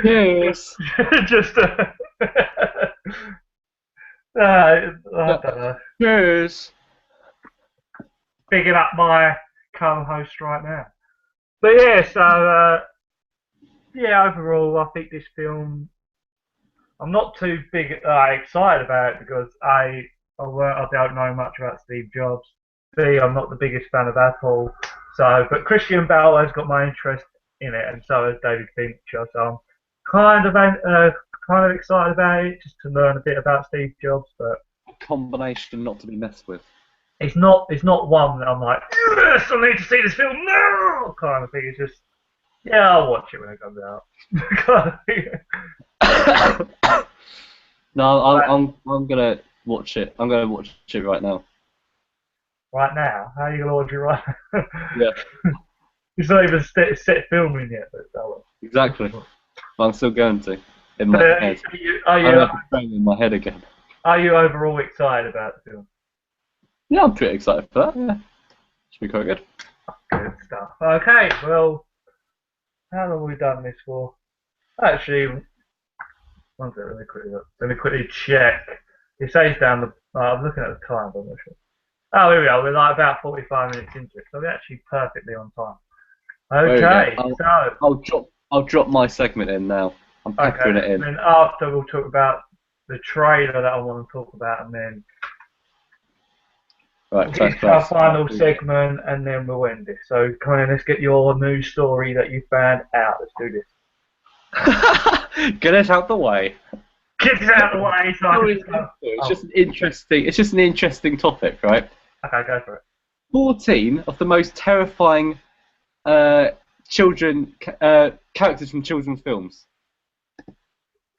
Yes. Just I don't know. Yes. Picking up my co-host right now. But yeah, yeah, overall, I think this film. I'm not too big excited about it because I don't know much about Steve Jobs. B, I'm not the biggest fan of Apple. So, but Christian Bale has got my interest in it, and so has David Fincher. So I'm kind of excited about it, just to learn a bit about Steve Jobs. But Combination not to be messed with. it's not one that I'm like, yes, I need to see this film now, kind of thing. It's just, yeah, I'll watch it when it comes out. Kind of thing. No, Right, I'm gonna watch it. I'm gonna watch it right now. right now, how are you gonna watch it right now? Yeah, It's not even set filming yet, but that exactly. one. But I'm still going to in But my head. are you are I you have to frame in my head again. are you overall excited about the film? Yeah, I'm pretty excited for that. Yeah, should be quite good. Good stuff. Okay, well, how long have we done this for? Actually, one second, let me quickly check. It says down the. I'm looking at the time, but I'm not sure. Oh, here we are. We're like about 45 minutes into it, so we're actually perfectly on time. There we go. Okay, so I'll drop my segment in now. I'm peppering it okay, in. then after we'll talk about the trailer that I want to talk about, and then Right, we'll get first into our class. final segment, and then we'll end it. So come on, let's get your news story that you found out. Let's do this. Get it out the way. Get it out of the way so I can start. It's just an interesting. It's just an interesting topic, right? Okay, go for it. 14 of the most terrifying characters from children's films.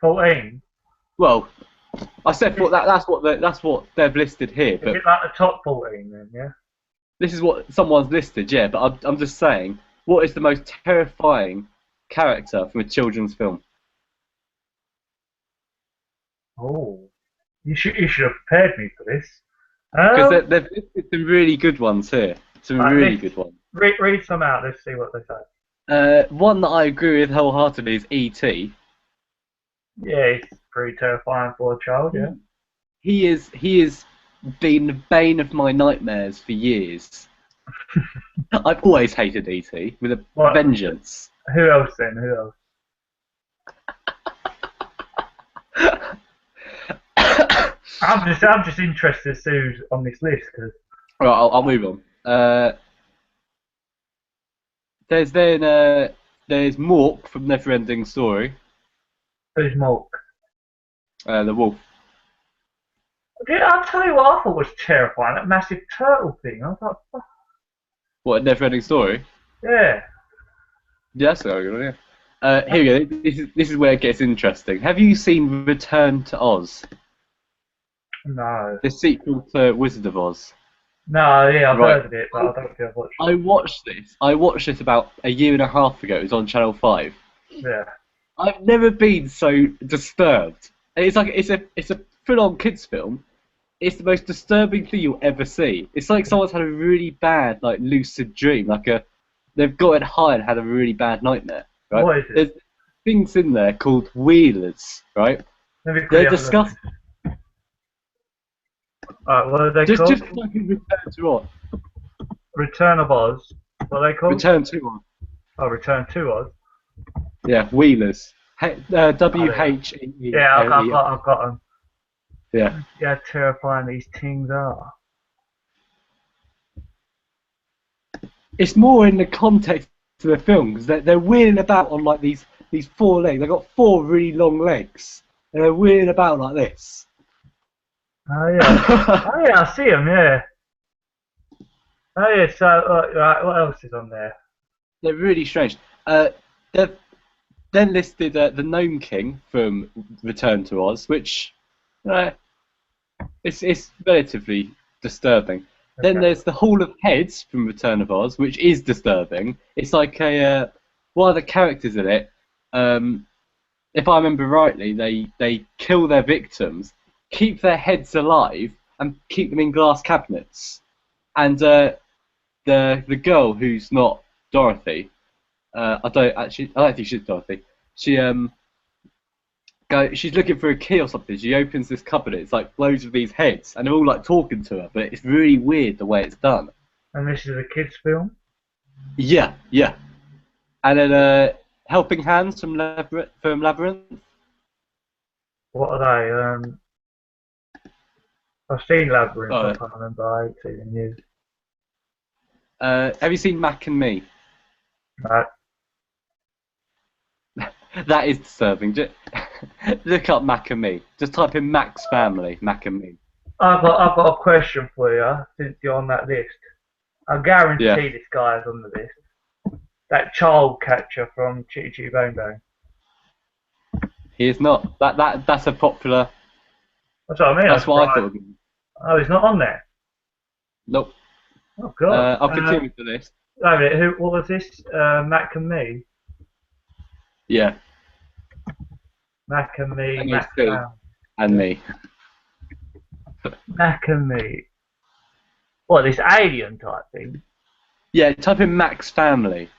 14. Well, I said that's what they've listed here, Is but it like the top 14 then, yeah? this is what someone's listed, yeah. But I'm just saying, what is the most terrifying character from a children's film? Oh. You should have prepared me for this. Because Um, they've listed some really good ones here. Some right, really good ones. read some out. Let's see what they say. One that I agree with wholeheartedly is E.T. Yeah, it's pretty terrifying for a child. Yeah. He is been the bane of my nightmares for years. I've always hated E.T. with a What? vengeance. Who else then? Who else? I'm just interested to see who's on this list because Right, I'll move on. There's then there's Mork from Neverending Story, who's Mork? the wolf. Yeah, I'll tell you what I thought was terrifying. That massive turtle thing. I was like, "Fuck." What, Neverending Story? Yeah. Yeah, that's a good one, yeah. Here we go. This is where it gets interesting. Have you seen Return to Oz? No. The sequel to Wizard of Oz. No, yeah, I've Right. heard of it, but I don't think I've watched I it. watched this. I watched this about a year and a half ago. It was on Channel 5. Yeah. I've never been so disturbed. And it's a full-on kids film. It's the most disturbing thing you'll ever see. It's like someone's had a really bad like lucid dream, they've got it high and had a really bad nightmare. Right? What is it? There's things in there called wheelers, right? Let me quickly They're have a look. disgusting. Alright, what are they Just called? fucking return to what? Return of Oz. What are they called? Return to what? Oh, Return to Oz. Yeah, wheelers. Oh, W-H-E-E-L-E-R. yeah, I've got them. Yeah. Yeah, terrifying these things are. It's more in the context of the film because they're wheeling about on like these four legs. They've got four really long legs, and they're wheeling about like this. Oh yeah. Oh yeah, I see them. Yeah. Oh yeah. So right, what else is on there? They're really strange. They've then listed the Gnome King from Return to Oz, which uh, it's relatively disturbing. Then Okay. there's the Hall of Heads from Return of Oz, which is disturbing. It's like one of the characters in it. If I remember rightly, they kill their victims, keep their heads alive, and keep them in glass cabinets. And the girl who's not Dorothy, I don't think she's Dorothy. She's looking for a key or something. She opens this cupboard. It's like loads of these heads, and they're all like talking to her. But it's really weird the way it's done. And this is a kids' film. Yeah, yeah. And then Helping Hands from Labyrinth. What are they? I've seen Labyrinth. I Oh, can't remember. I ain't seen the news. have you seen Mac and Me? No. That is disturbing. Just look up Mac and Me. Just type in Mac's Family, Mac and Me. I've got a question for you since you're on that list. I guarantee Yeah. this guy is on the list. That child catcher from Chitty Chitty Bang Bang. He is not. That's a popular. That's what I mean. That's what I thought. Oh, he's not on there. Nope. Oh God. I'll continue with the list. Wait a minute, what was this? Mac and Me. Yeah. Mac and Me. And Mac, me too. And me. Mac and Me. What, this alien type thing? Yeah. Type in Mac's Family.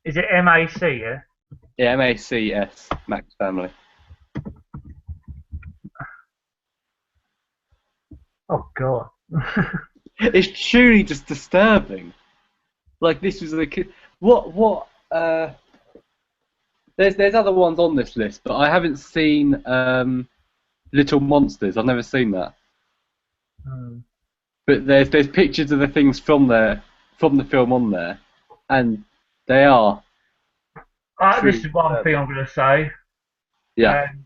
Is it MAC? Yeah. Yeah. MACS. Mac's Family. Oh God. It's truly just disturbing. Like this was the kid. What? There's other ones on this list, but I haven't seen Little Monsters. I've never seen that. Hmm. But there's pictures of the things from the film on there, and they are. This is one thing I'm going to say. Yeah. And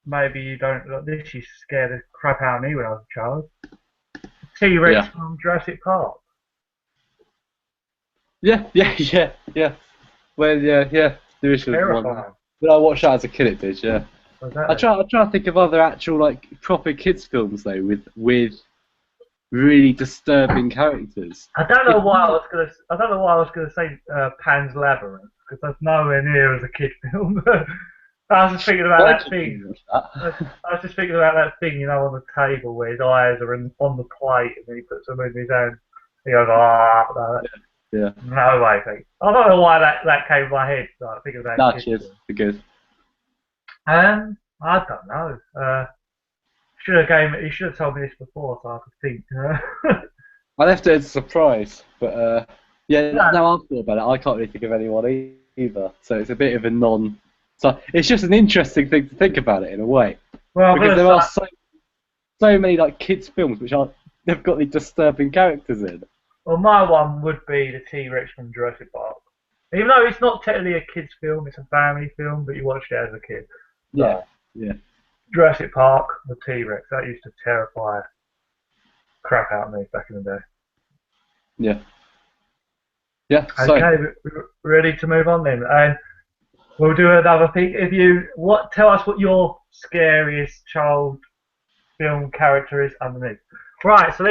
maybe you don't like this. You scared the crap out of me when I was a child. T-Rex Yeah. from Jurassic Park. Yeah. Well, yeah. There is one. Terrifying. But I watched that as a kid. It did, yeah. Was I that try to think of other actual like proper kids films though with really disturbing characters. I don't know why I was gonna say Pan's Labyrinth because that's nowhere near as a kid film. I was just thinking about Why that did thing. you watch I that? I was just thinking about that thing, on the table where his eyes are on the plate and then he puts them in his hand. He goes, ah, Yeah. no way, mate. I don't know why that came to my head, like, thinking about Nah, kids. cheers. Good. I don't know. Should have game. He should have told me this before, so I could think. I left it as a surprise, but yeah. No, Now I've thought about it, I can't really think of anyone either. So it's a bit of a non. So it's just an interesting thing to think about it in a way, well, I'm because gonna there are say. so many like kids films which aren't they've got these disturbing characters in. Well, my one would be the T-Rex from Jurassic Park. Even though it's not technically a kids' film, it's a family film, but you watched it as a kid. Yeah, So, yeah, Jurassic Park, the T-Rex, that used to terrify crap out of me back in the day. yeah, yeah. So Okay, we're ready to move on then, and we'll do another thing. Tell us what your scariest child film character is underneath. Right, so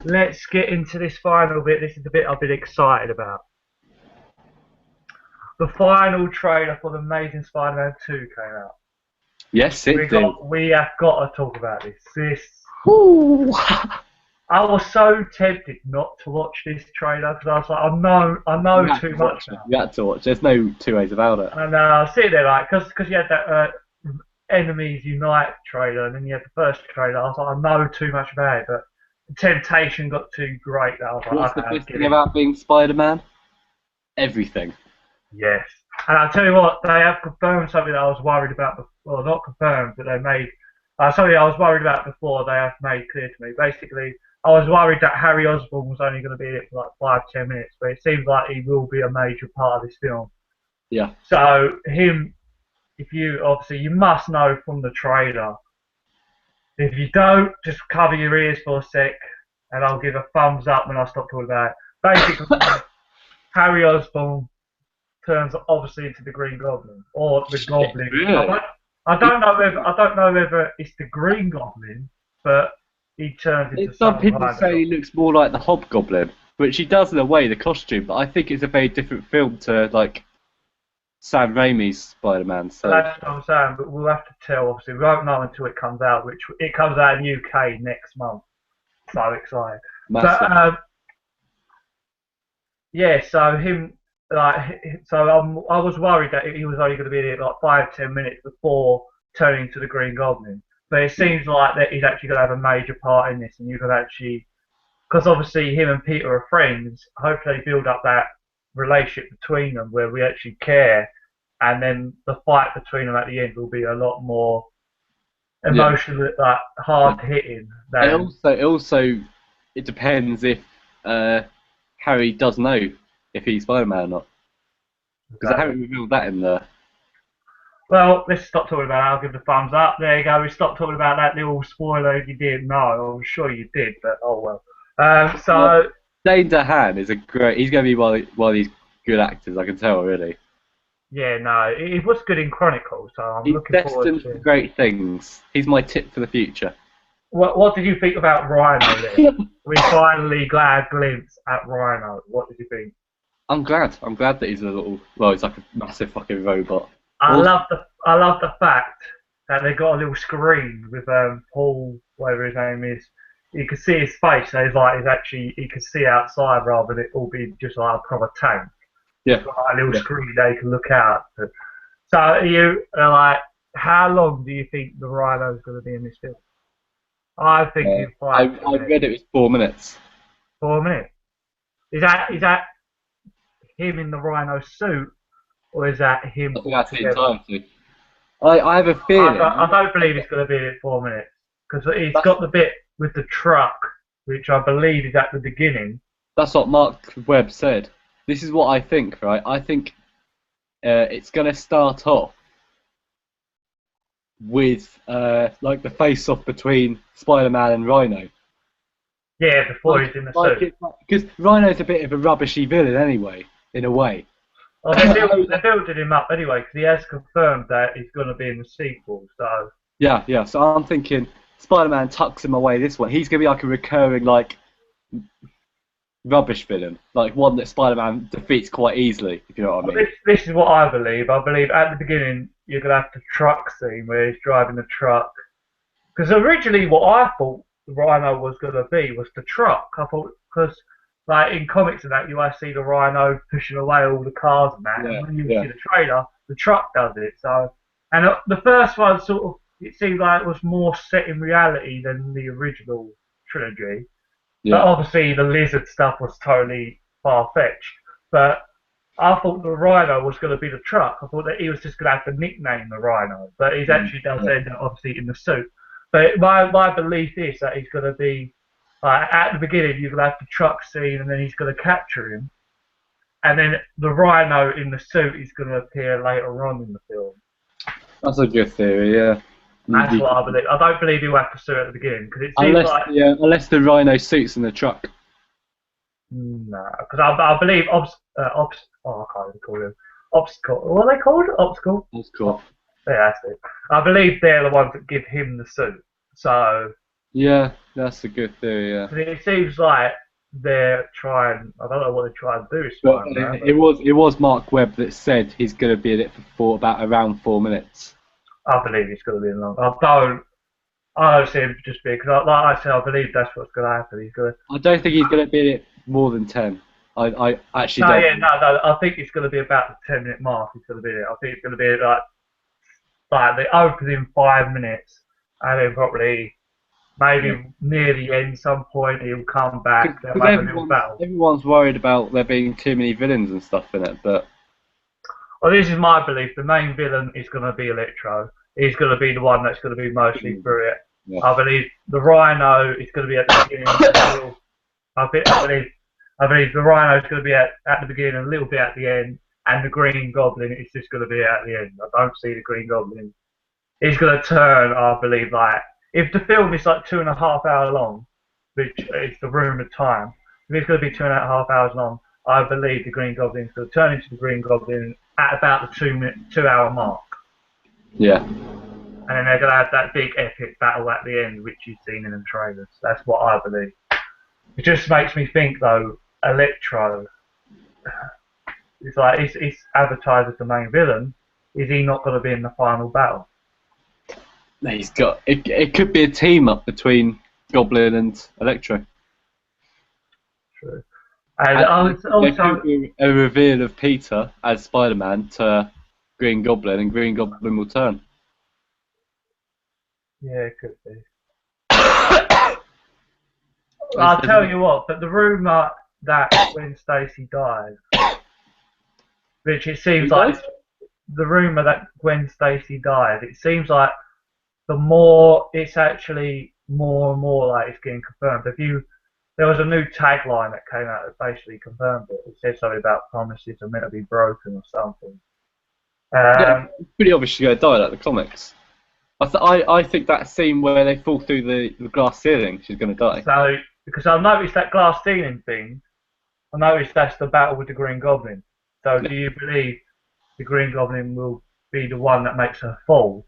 let's get into this final bit. This is the bit I've been excited about. The final trailer for the Amazing Spider-Man 2 came out. yes, it did. We have got to talk about this. Ooh. I was so tempted not to watch this trailer because I was like, I know You had too to much watch it. now. You had to watch. There's no two ways about it. And I was sitting there like, because you had that Enemies Unite trailer, and then you had the first trailer. I was like, I know too much about it, but the temptation got too great that I was What's like, the okay, I'll best give thing it. about being Spider-Man? Everything. Yes. And I'll tell you what, they have confirmed something that I was worried about before. Well, not confirmed, but they made something I was worried about before. They have made clear to me. Basically, I was worried that Harry Osborn was only going to be in it for like 5-10 minutes, but it seems like he will be a major part of this film. Yeah. So him, if you obviously you must know from the trailer. If you don't, just cover your ears for a sec, and I'll give a thumbs up when I stop talking about it. Basically, Harry Osborn turns obviously into the Green Goblin or the Goblin. Really? I don't know whether it's the Green Goblin, but he turns into Some some people kind of say he goblin. looks more like the Hobgoblin, which he does in a way, the costume. But I think it's a very different film to like Sam Raimi's Spider-Man. So That's what I'm saying, but we'll have to tell. Obviously, we won't know until it comes out, which it comes out in the UK next month. So excited! But massive. yeah, so him like I was worried that he was only going to be there like 5-10 minutes before turning into the Green Goblin. But it seems like that he's actually going to have a major part in this, and you can actually, because obviously him and Peter are friends. Hopefully, they build up that relationship between them where we actually care, and then the fight between them at the end will be a lot more Yeah. emotionally, like hard hitting It than. also, it also, it depends if Harry does know if he's Spider-Man or not, because I Exactly. haven't revealed that in there. Well, let's stop talking about it. I'll give the thumbs up. There you go. We stopped talking about that little spoiler you didn't know. I'm sure you did, but oh well. Well, So, Dane DeHaan is a great. He's going to be one of these good actors. I can tell already. yeah, no, it was good in Chronicles, so I'm He's looking forward destined to for it. great things. He's my tip for the future. What did you think about Rhino then? We finally got a glimpse at Rhino. What did you think? I'm glad. I'm glad that he's a little. Well, he's like a massive fucking robot. I Also, love the fact that they got a little screen with Paul, whatever his name is. You can see his face, so he's actually he can see outside rather than it all be just like a proper tank. yeah, Got like a little yeah. screen there you can look out. So you like, how long do you think the Rhino's going to be in this film? I think in I 5 10 minutes. read it was 4 minutes. 4 minutes. Is that him in the Rhino suit, or is that him I think all that's the together? entirety. I have a I feeling. don't believe it's going to be in 4 minutes because he's That's got the bit with the truck, which I believe is at the beginning. that's what Mark Webb said. This is what I think, right? I think it's going to start off with like the face-off between Spider-Man and Rhino. Yeah, before he's in the suit. Because Rhino's a bit of a rubbishy villain anyway, in a way. Well, they're building him up anyway because he has confirmed that he's going to be in the sequel. So Yeah, yeah. So I'm thinking Spider-Man tucks him away this way. He's going to be like a recurring, like, rubbish villain, like one that Spider-Man defeats quite easily, if you know what I Well, mean. this is what I believe. I believe at the beginning you're gonna have the truck scene where he's driving the truck. Because originally what I thought the Rhino was gonna be was the truck. I thought because like in comics and that you always see the Rhino pushing away all the cars and that, and Yeah, when you yeah, see the trailer, the truck does it. So and the first one sort of it seemed like it was more set in reality than the original trilogy. But yeah. obviously the lizard stuff was totally far fetched. But I thought the Rhino was going to be the truck. I thought that he was just going to have to nickname the Rhino, but he's Mm, actually does yeah. end up obviously in the suit. But my belief is that he's going to be at the beginning. You're going to have the truck scene, and then he's going to capture him, and then the Rhino in the suit is going to appear later on in the film. That's a good theory. Yeah. That's what I believe. I don't believe he'll have the suit at the beginning because it seems Unless like unless the Rhino suits in the truck. no, because I believe oh, I can't even call him obstacle. What are they called? Obstacle. That's cool. Yeah, that's it. I believe they're the ones that give him the suit. So Yeah, that's a good theory. Yeah. it seems like they're trying. I don't know what they're trying to do with But Spider-Man, it was Mark Webb that said he's going to be in it for about around 4 minutes. but I believe it's going to be long. I don't see him just be because, like I said, I believe that's what's going to happen. He's going to. I don't think he's going to be in it more than 10. I actually No, don't. yeah, no. I think it's going to be about the 10-minute mark. He's going to be there. I think it's going to be like the opening 5 minutes, and then probably Yeah. maybe near the end, some point he'll come back. They'll Because have a little battle. everyone's worried about there being too many villains and stuff in it, but Well, this is my belief. The main villain is going to be Electro. He's going to be the one that's going to be mostly through it. yeah, I believe the Rhino is going to be at the beginning. I believe the Rhino is going to be at the beginning, a little bit at the end, and the Green Goblin is just going to be at the end. I don't see the Green Goblin. He's going to turn. I believe like if the film is like 2.5 hours long, which is the rumoured time, if it's going to be 2.5 hours long, I believe the Green Goblin is going to turn into the Green Goblin at about the 2 hour mark. yeah. And then they're going to have that big epic battle at the end, which you've seen in the trailers. That's what I believe. It just makes me think, though, Electro, it's like, he's advertised as the main villain. Is he not going to be in the final battle? He's got it. It could be a team up between Goblin and Electro. True. And There also, could be a reveal of Peter as Spider-Man to Green Goblin, and Green Goblin will turn. yeah, it could be. I'll tell you what, but the rumour that Gwen Stacy died, which it seems like the rumour that Gwen Stacy died, it seems like the more it's actually more and more like it's getting confirmed. There was a new tagline that came out that basically confirmed it. It said something about promises are meant to be broken or something. Yeah, it's pretty obvious she's going to die like the comics. I think that scene where they fall through the glass ceiling, she's going to die. So, because I noticed that glass ceiling thing, I noticed that's the battle with the Green Goblin. So, do you believe the Green Goblin will be the one that makes her fall?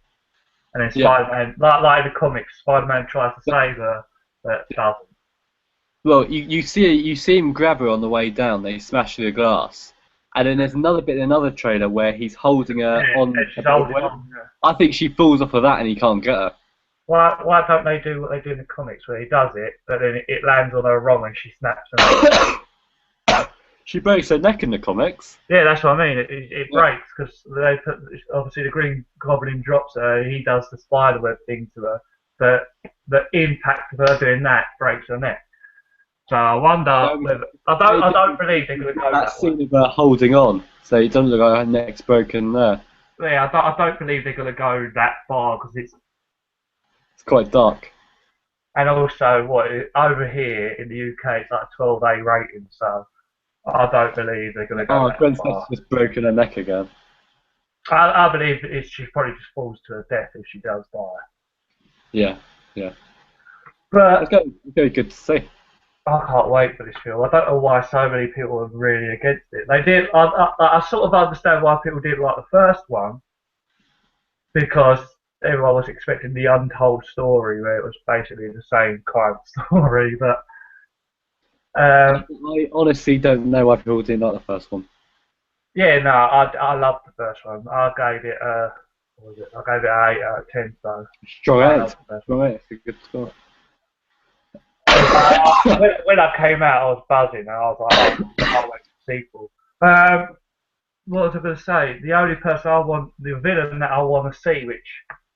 And then Yeah. Spider-Man, like in the comics, Spider-Man tries to save her, but doesn't. Well, you see him grab her on the way down. They smash through the glass, and then there's another bit in another trailer where he's holding her Yeah, on. and she's a bit of holding weight. on. Yeah. I think she falls off of that and he can't get her. Why don't they do what they do in the comics where he does it, but then it lands on her wrong and she snaps her? She breaks her neck in the comics. Yeah, that's what I mean. It breaks because they put obviously the Green Goblin drops her. He does the spiderweb thing to her, but the impact of her doing that breaks her neck. So I wonder. Whether, I don't believe they're going to go that scene way. of her holding on, so it doesn't look like her neck's broken there. Yeah, I don't believe they're going to go that far because it's. It's quite dark. And also, over here in the UK, it's like a 12A rating, so I don't believe they're going to go Oh, that Gwen far. Stacy's just broken her neck again. I believe she probably just falls to her death if she does die. Yeah, yeah. But It's going to be good to see. I can't wait for this film. I don't know why so many people are really against it. They did. I sort of understand why people didn't like the first one because everyone was expecting the untold story where it was basically the same kind of story. But Um, I honestly don't know why people didn't like the first one. yeah, no, I loved the first one. I gave it what was it? I gave it an 8 out of 10. So Strong I eight. loved the first one. Strong eight. It's a good score. When I came out, I was buzzing, and I was like, oh, I can't wait for the sequel. Um, what was I going to say? The only person I want, the villain that I want to see, which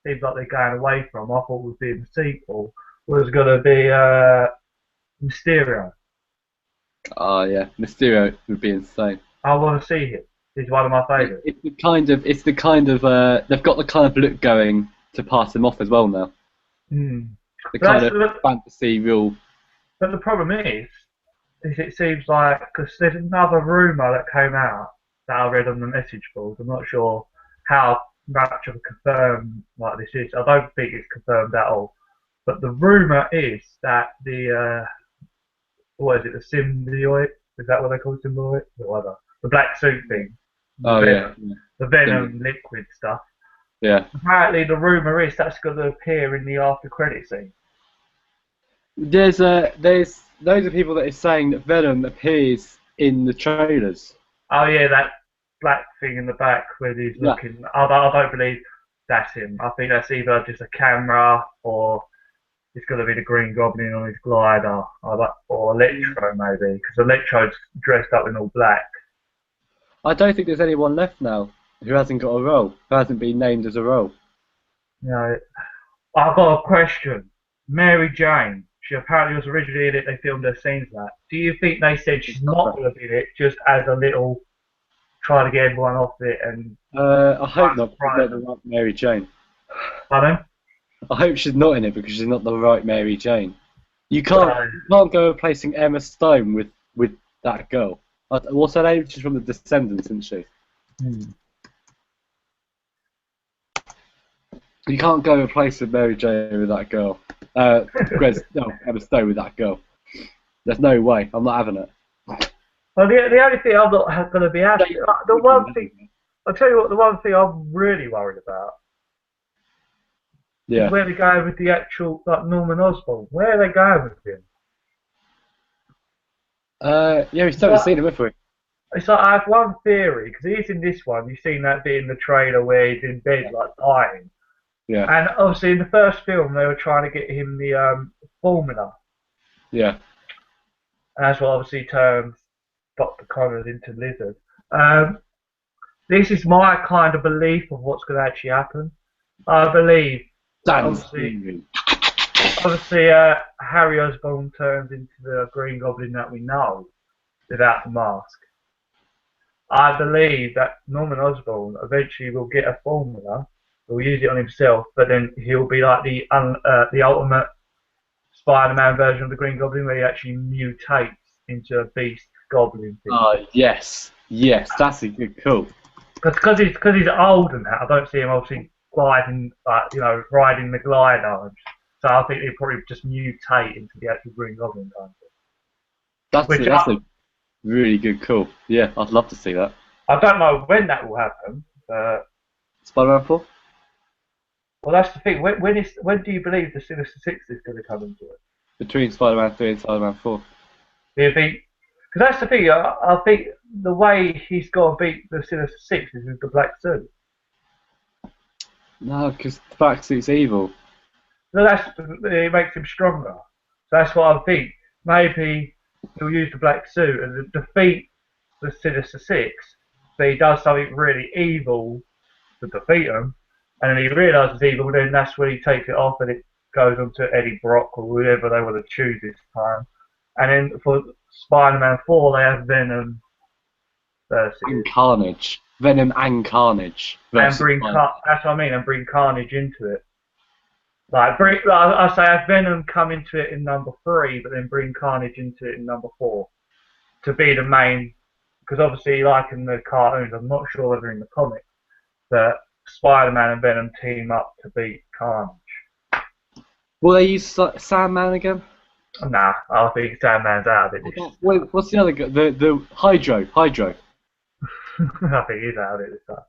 seems like they're going away from, I thought would be in the sequel, was going to be Mysterio. Oh yeah, Mysterio would be insane. I want to see him. He's one of my favourites. It's the kind of they've got the kind of look going to pass him off as well now. Hmm. The But, kind of fantasy real. but the problem is it seems like, because there's another rumour that came out that I read on the message board. I'm not sure how much of a confirmed like this is. I don't think it's confirmed at all. But the rumour is that what is it, the symbiote? Is that what they call it, symbiote? Or whatever. The black suit thing. The Oh yeah, venom. yeah. The venom liquid stuff. Yeah. Apparently the rumour is that's going to appear in the after credit scene. There's those are people that are saying that Venom appears in the trailers. Oh yeah, that black thing in the back where he's Yeah. looking. I don't believe that's him. I think that's either just a camera or it's going to be the Green Goblin on his glider, or Electro maybe, because Electro's dressed up in all black. I don't think there's anyone left now who hasn't got a role, who hasn't been named as a role. You know, I've got a question. Mary Jane, she apparently was originally in it. They filmed her scenes that. Do you think they said she's not going to be in it just as a little try to get everyone off it and I hope not, because surprise she's not the them? right Mary Jane. Pardon? I hope she's not in it because she's not the right Mary Jane. You can't So, you can't go replacing Emma Stone with that girl. What's her name? She's from the Descendants, isn't she? hmm. You can't go replacing Mary Jane with that girl. No, Emma Stone with that girl. There's no way. I'm not having it. Well, the only thing I'm not going to be happy. The one thing I'll tell you what. The one thing I'm really worried about is Yeah. where they're going with the actual like Norman Osborn. Where are they going with him? Yeah, we still haven't seen him, have we? It's like I have one theory because he's in this one. You've seen that bit in the trailer where he's in bed like dying, Yeah. and obviously in the first film they were trying to get him the formula, Yeah. and that's what obviously turns Dr. Connors into Lizard. Um, this is my kind of belief of what's going to actually happen. I believe that Dan's obviously Harry Osborn turns into the Green Goblin that we know without the mask. I believe that Norman Osborn eventually will get a formula. He'll use it on himself, but then he'll be like the ultimate Spider-Man version of the Green Goblin, where he actually mutates into a beast goblin thing. Oh yes, yes, that's a good call. Because he's old and that, I don't see him obviously riding the glider. So I think he'll probably just mutate into the actual Green Goblin kind of thing. That's a really good call. Yeah, I'd love to see that. I don't know when that will happen. Spider-Man 4? Well, that's the thing. When do you believe the Sinister Six is going to come into it? Between Spider-Man 3 and Spider-Man 4. Do you think? Because that's the thing. I think the way he's got to beat the Sinister Six is with the black suit. No, because the black suit's evil. So it makes him stronger. So that's what I think. Maybe he'll use the black suit and defeat the Sinister Six, but he does something really evil to defeat them, and then he realises evil. Then that's when he takes it off, and it goes on to Eddie Brock or whoever they want to choose this time. And then for Spider-Man 4, they have Venom versus And Carnage. Venom and Carnage. and bring that's what I mean, and bring Carnage into it. I say have Venom come into it in number 3, but then bring Carnage into it in number 4 to be the main. Because obviously, like in the cartoons, I'm not sure whether in the comics that Spider-Man and Venom team up to beat Carnage. Will they use Sandman again? Nah, I think Sandman's out of it. What's the other guy? The Hydro. I think he's out of it this time.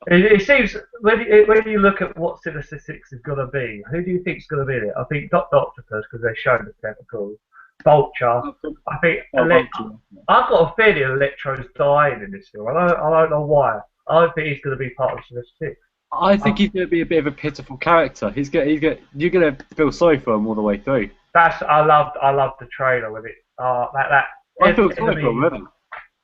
It seems when you look at what Sinister Six is going to be, who do you think is going to be in it? I think Doctor Octopus because they're showing the tentacles. Vulture. I think Oh, Vulture. I've got a feeling Electro's dying in this film. I don't know why. I don't think he's going to be part of the Six. I think he's going to be a bit of a pitiful character. You're going to feel sorry for him all the way through. I loved the trailer with it. I feel sorry for him, really.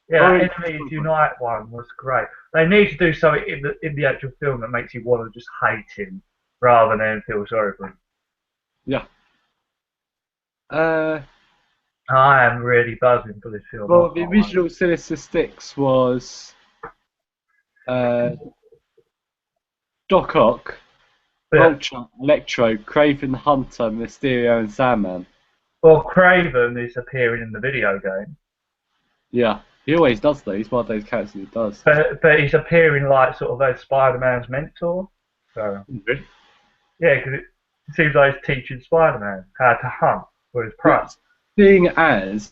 Yeah, Enemies Unite one was great. They need to do something in the actual film that makes you want to just hate him rather than feel sorry for him. Yeah. I am really buzzing for this film. Well, the original Sinister Six was Doc Ock, Vulture, Electro, Craven the Hunter, Mysterio, and Sandman. Well, Craven is appearing in the video game. Yeah, he always does though. He's one of those characters who does. But he's appearing like sort of as Spider-Man's mentor. So Really? yeah, because it seems like he's teaching Spider-Man how to hunt for his prey. Seeing as,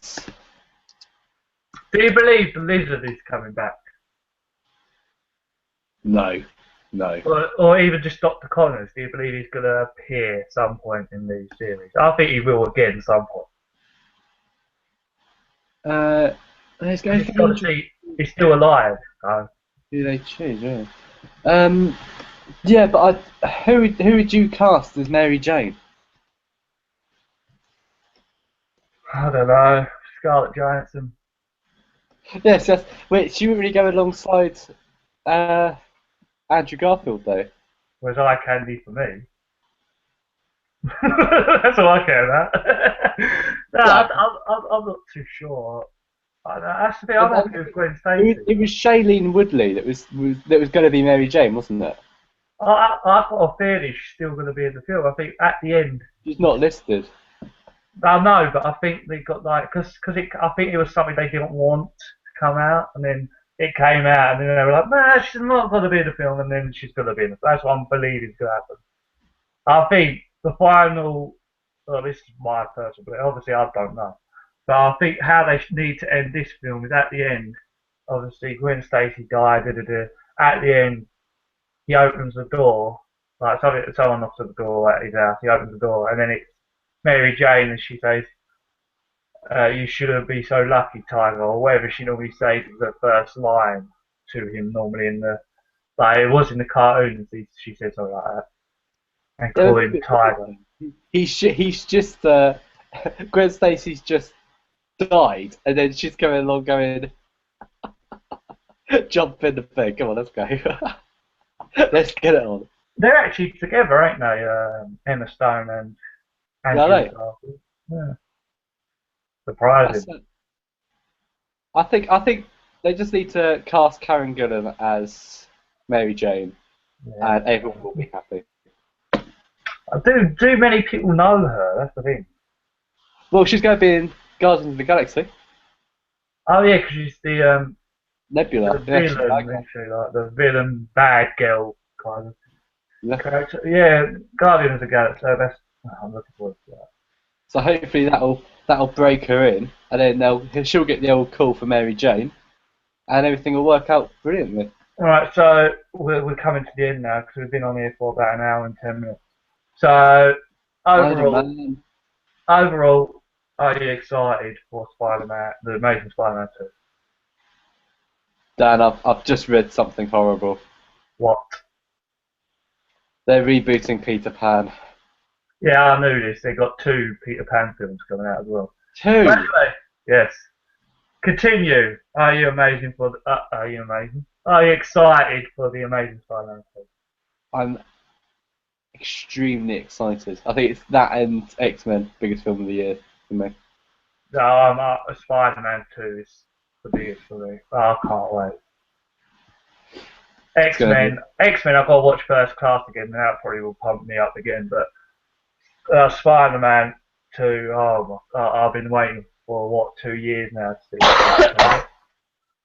do you believe the Lizard is coming back? No, no. Or even just Dr. Connors, do you believe he's going to appear at some point in the series? I think he will again at some point. Let's go. He's still alive. So. Do they choose? Yeah. Yeah, but who would you cast as Mary Jane? I don't know. Scarlett Johansson. Yes, yes. Wait, she wouldn't really go alongside Andrew Garfield though. Was eye candy for me. That's all I care about. No, yeah. I'm not too sure. That's the thing. I'm happy with Gwen Stacy. It was Shailene Woodley that was going to be Mary Jane, wasn't it? I've got a feeling she's still going to be in the film. I think at the end. She's not listed. I know, but I think they got like I think it was something they didn't want to come out, and then it came out, and then they were like, "Nah, she's not going to be in the film," and then she's going to be in it. That's what I'm believing is going to happen. I think the final. Well, this is my personal belief. Obviously, I don't know, but I think how they need to end this film is at the end. Obviously, Gwen Stacy died. At the end, he opens the door. Like someone knocks at the door at his house. He opens the door, and then it's Mary Jane, and she says, "You shouldn't be so lucky, Tiger," or whatever she normally says as the first line to him. Normally in the it was in the cartoons. She said something like that, and call him Tiger. He's just Gwen Stacy's just died, and then she's coming along going, "Jump in the thing, come on, let's go, let's get it on." They're actually together, ain't they? Emma Stone and Andrew Garfield. Yeah. Surprising. I think they just need to cast Karen Gillan as Mary Jane, and everyone will be happy. Do many people know her? That's the thing. Well, she's going to be in Guardians of the Galaxy. Oh yeah, because she's the Nebula. The villain, actually, like the villain bad girl kind of character. Yeah, Guardians of the Galaxy. So I'm looking forward to that. So hopefully that'll break her in, and then she'll get the old call for Mary Jane, and everything will work out brilliantly. All right, so we're coming to the end now because we've been on here for about an hour and 10 minutes. So overall, are you excited for Spider-Man, the Amazing Spider-Man 2? Dan, I've just read something horrible. What? They're rebooting Peter Pan. Yeah, I knew this. They got 2 Peter Pan films coming out as well. 2? Anyway, yes. Continue. Are you amazing for Are you excited for the Amazing Spider-Man 2? I'm extremely excited. I think it's that and X-Men biggest film of the year for me. No, Spider-Man 2 is the biggest for me. Oh, I can't wait. X-Men, I've got to watch First Class again, and that probably will pump me up again, but Spider-Man 2, oh my God, I've been waiting for 2 years now to see it.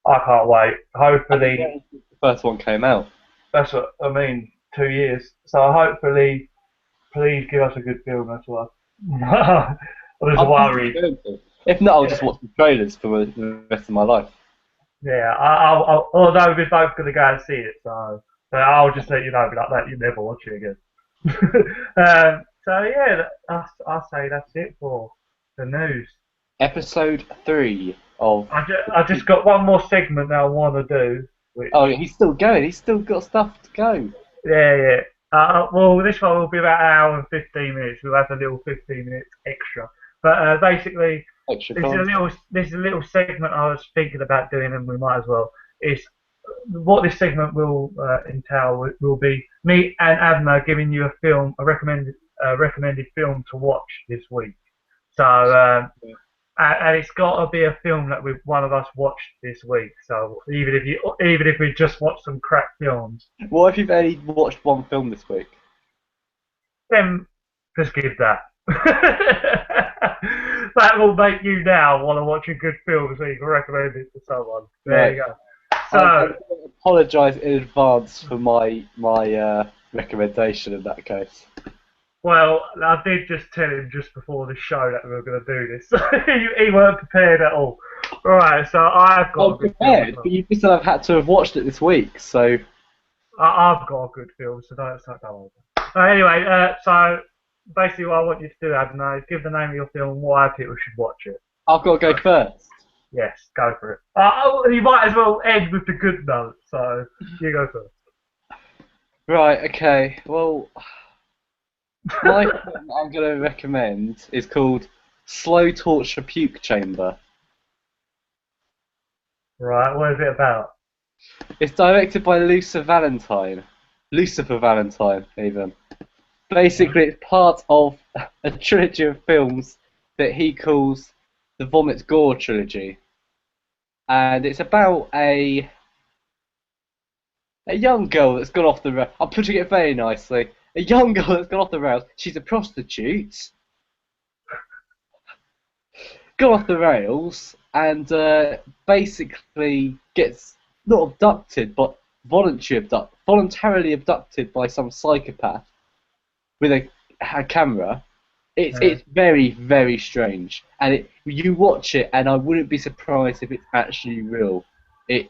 I can't wait. Hopefully, the first one came out. That's what I mean. 2 years. So hopefully, please give us a good film. That's what. I was worried. If not, I'll just watch the trailers for the rest of my life. Yeah. Although we're both going to go and see it, so I'll just let you know. Like that, you never watch it again. So yeah, I'll say that's it for the news. Episode 3 of. I just got one more segment that I want to do, which Oh, he's still going. He's still got stuff to go. yeah, yeah. Well, this one will be about an hour and 15 minutes. We'll have a little 15 minutes extra. But basically, Extra content. this is a little segment I was thinking about doing, and we might as well. Is what this segment will entail will be me and Adna giving you a film, a recommended film to watch this week. So, and it's got to be a film that one of us watched this week. So even if we just watch some crap films, What if you've only watched one film this week? then just give that. That will make you now want to watch a good film, so you can recommend it to someone. There you go. So I apologise in advance for my recommendation in that case. well, I did just tell him just before the show that we were going to do this. He weren't prepared at all. Right, so I've got I'm prepared, but you just have had to have watched it this week, so. I've got a good film, so don't go over. Anyway, so basically what I want you to do, Adam, is give the name of your film and why people should watch it. I've got to go first. Yes, go for it. You might as well end with the good note, so you go first. Right, okay, well, my film I'm going to recommend is called Slow Torture Puke Chamber. Right, what is it about? It's directed by Lucifer Valentine, even. Basically, it's part of a trilogy of films that he calls the Vomit Gore trilogy. And it's about a young girl that's gone off the rails. I'm putting it very nicely. A young girl that's gone off the rails. She's a prostitute. Gone off the rails and basically gets not abducted, but voluntarily abducted by some psychopath with a camera. It's very, very strange, and you watch it, and I wouldn't be surprised if it's actually real.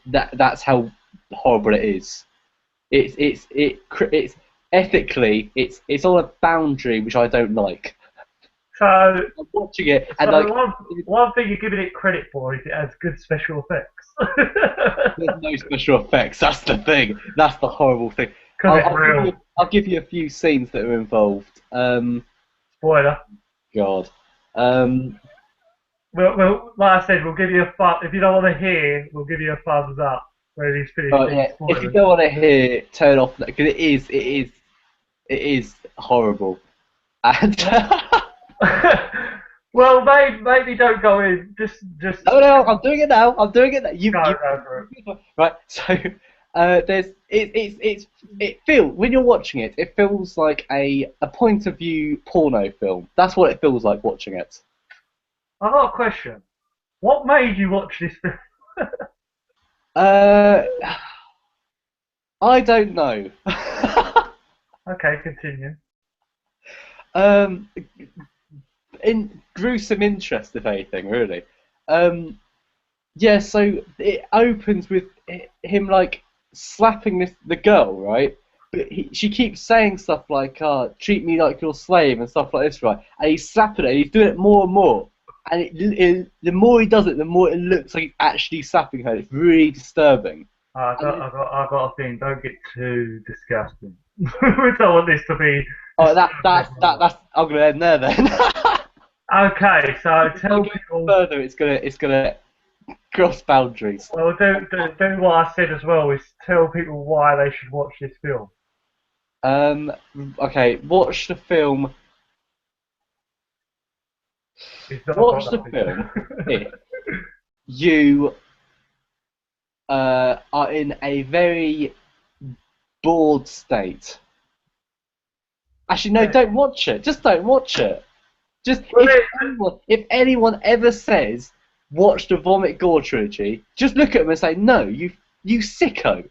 That's how horrible it is. It's ethically it's on a boundary which I don't like. So I'm watching it, and one thing you're giving it credit for is it has good special effects. there's no special effects. That's the thing. That's the horrible thing. I'll give you a few scenes that are involved. Spoiler. God. Well, like I said, we'll give you a thumb. If you don't want to hear, we'll give you a thumbs up when he's finished. Yeah, if you don't want to hear, turn off because it is horrible. And well, maybe don't go in. Just. No, I'm doing it now. I'm doing it now. Go for it. Right. So it feels when you're watching it, it feels like a point of view porno film. That's what it feels like watching it. I've got a question. What made you watch this film? I don't know. Okay, continue. In gruesome interest, if anything, really. Yeah, so it opens with him like slapping the girl, right? But she keeps saying stuff like, "Treat me like your slave" and stuff like this, right? And he's slapping her. He's doing it more and more. And the more he does it, the more it looks like he's actually slapping her. It's really disturbing. I've got a thing. Don't get too disgusting. We don't want this to be. Oh, that's. I'm gonna end there then. Okay, so tell people further. It's gonna cross boundaries. Well, do what I said as well. Is tell people why they should watch this film. Okay. Watch the film. Watch the film if you are in a very bored state. Actually, no, don't watch it. Just don't watch it. Just if anyone ever says watch the Vomit Gore trilogy, just look at them and say no, you sicko.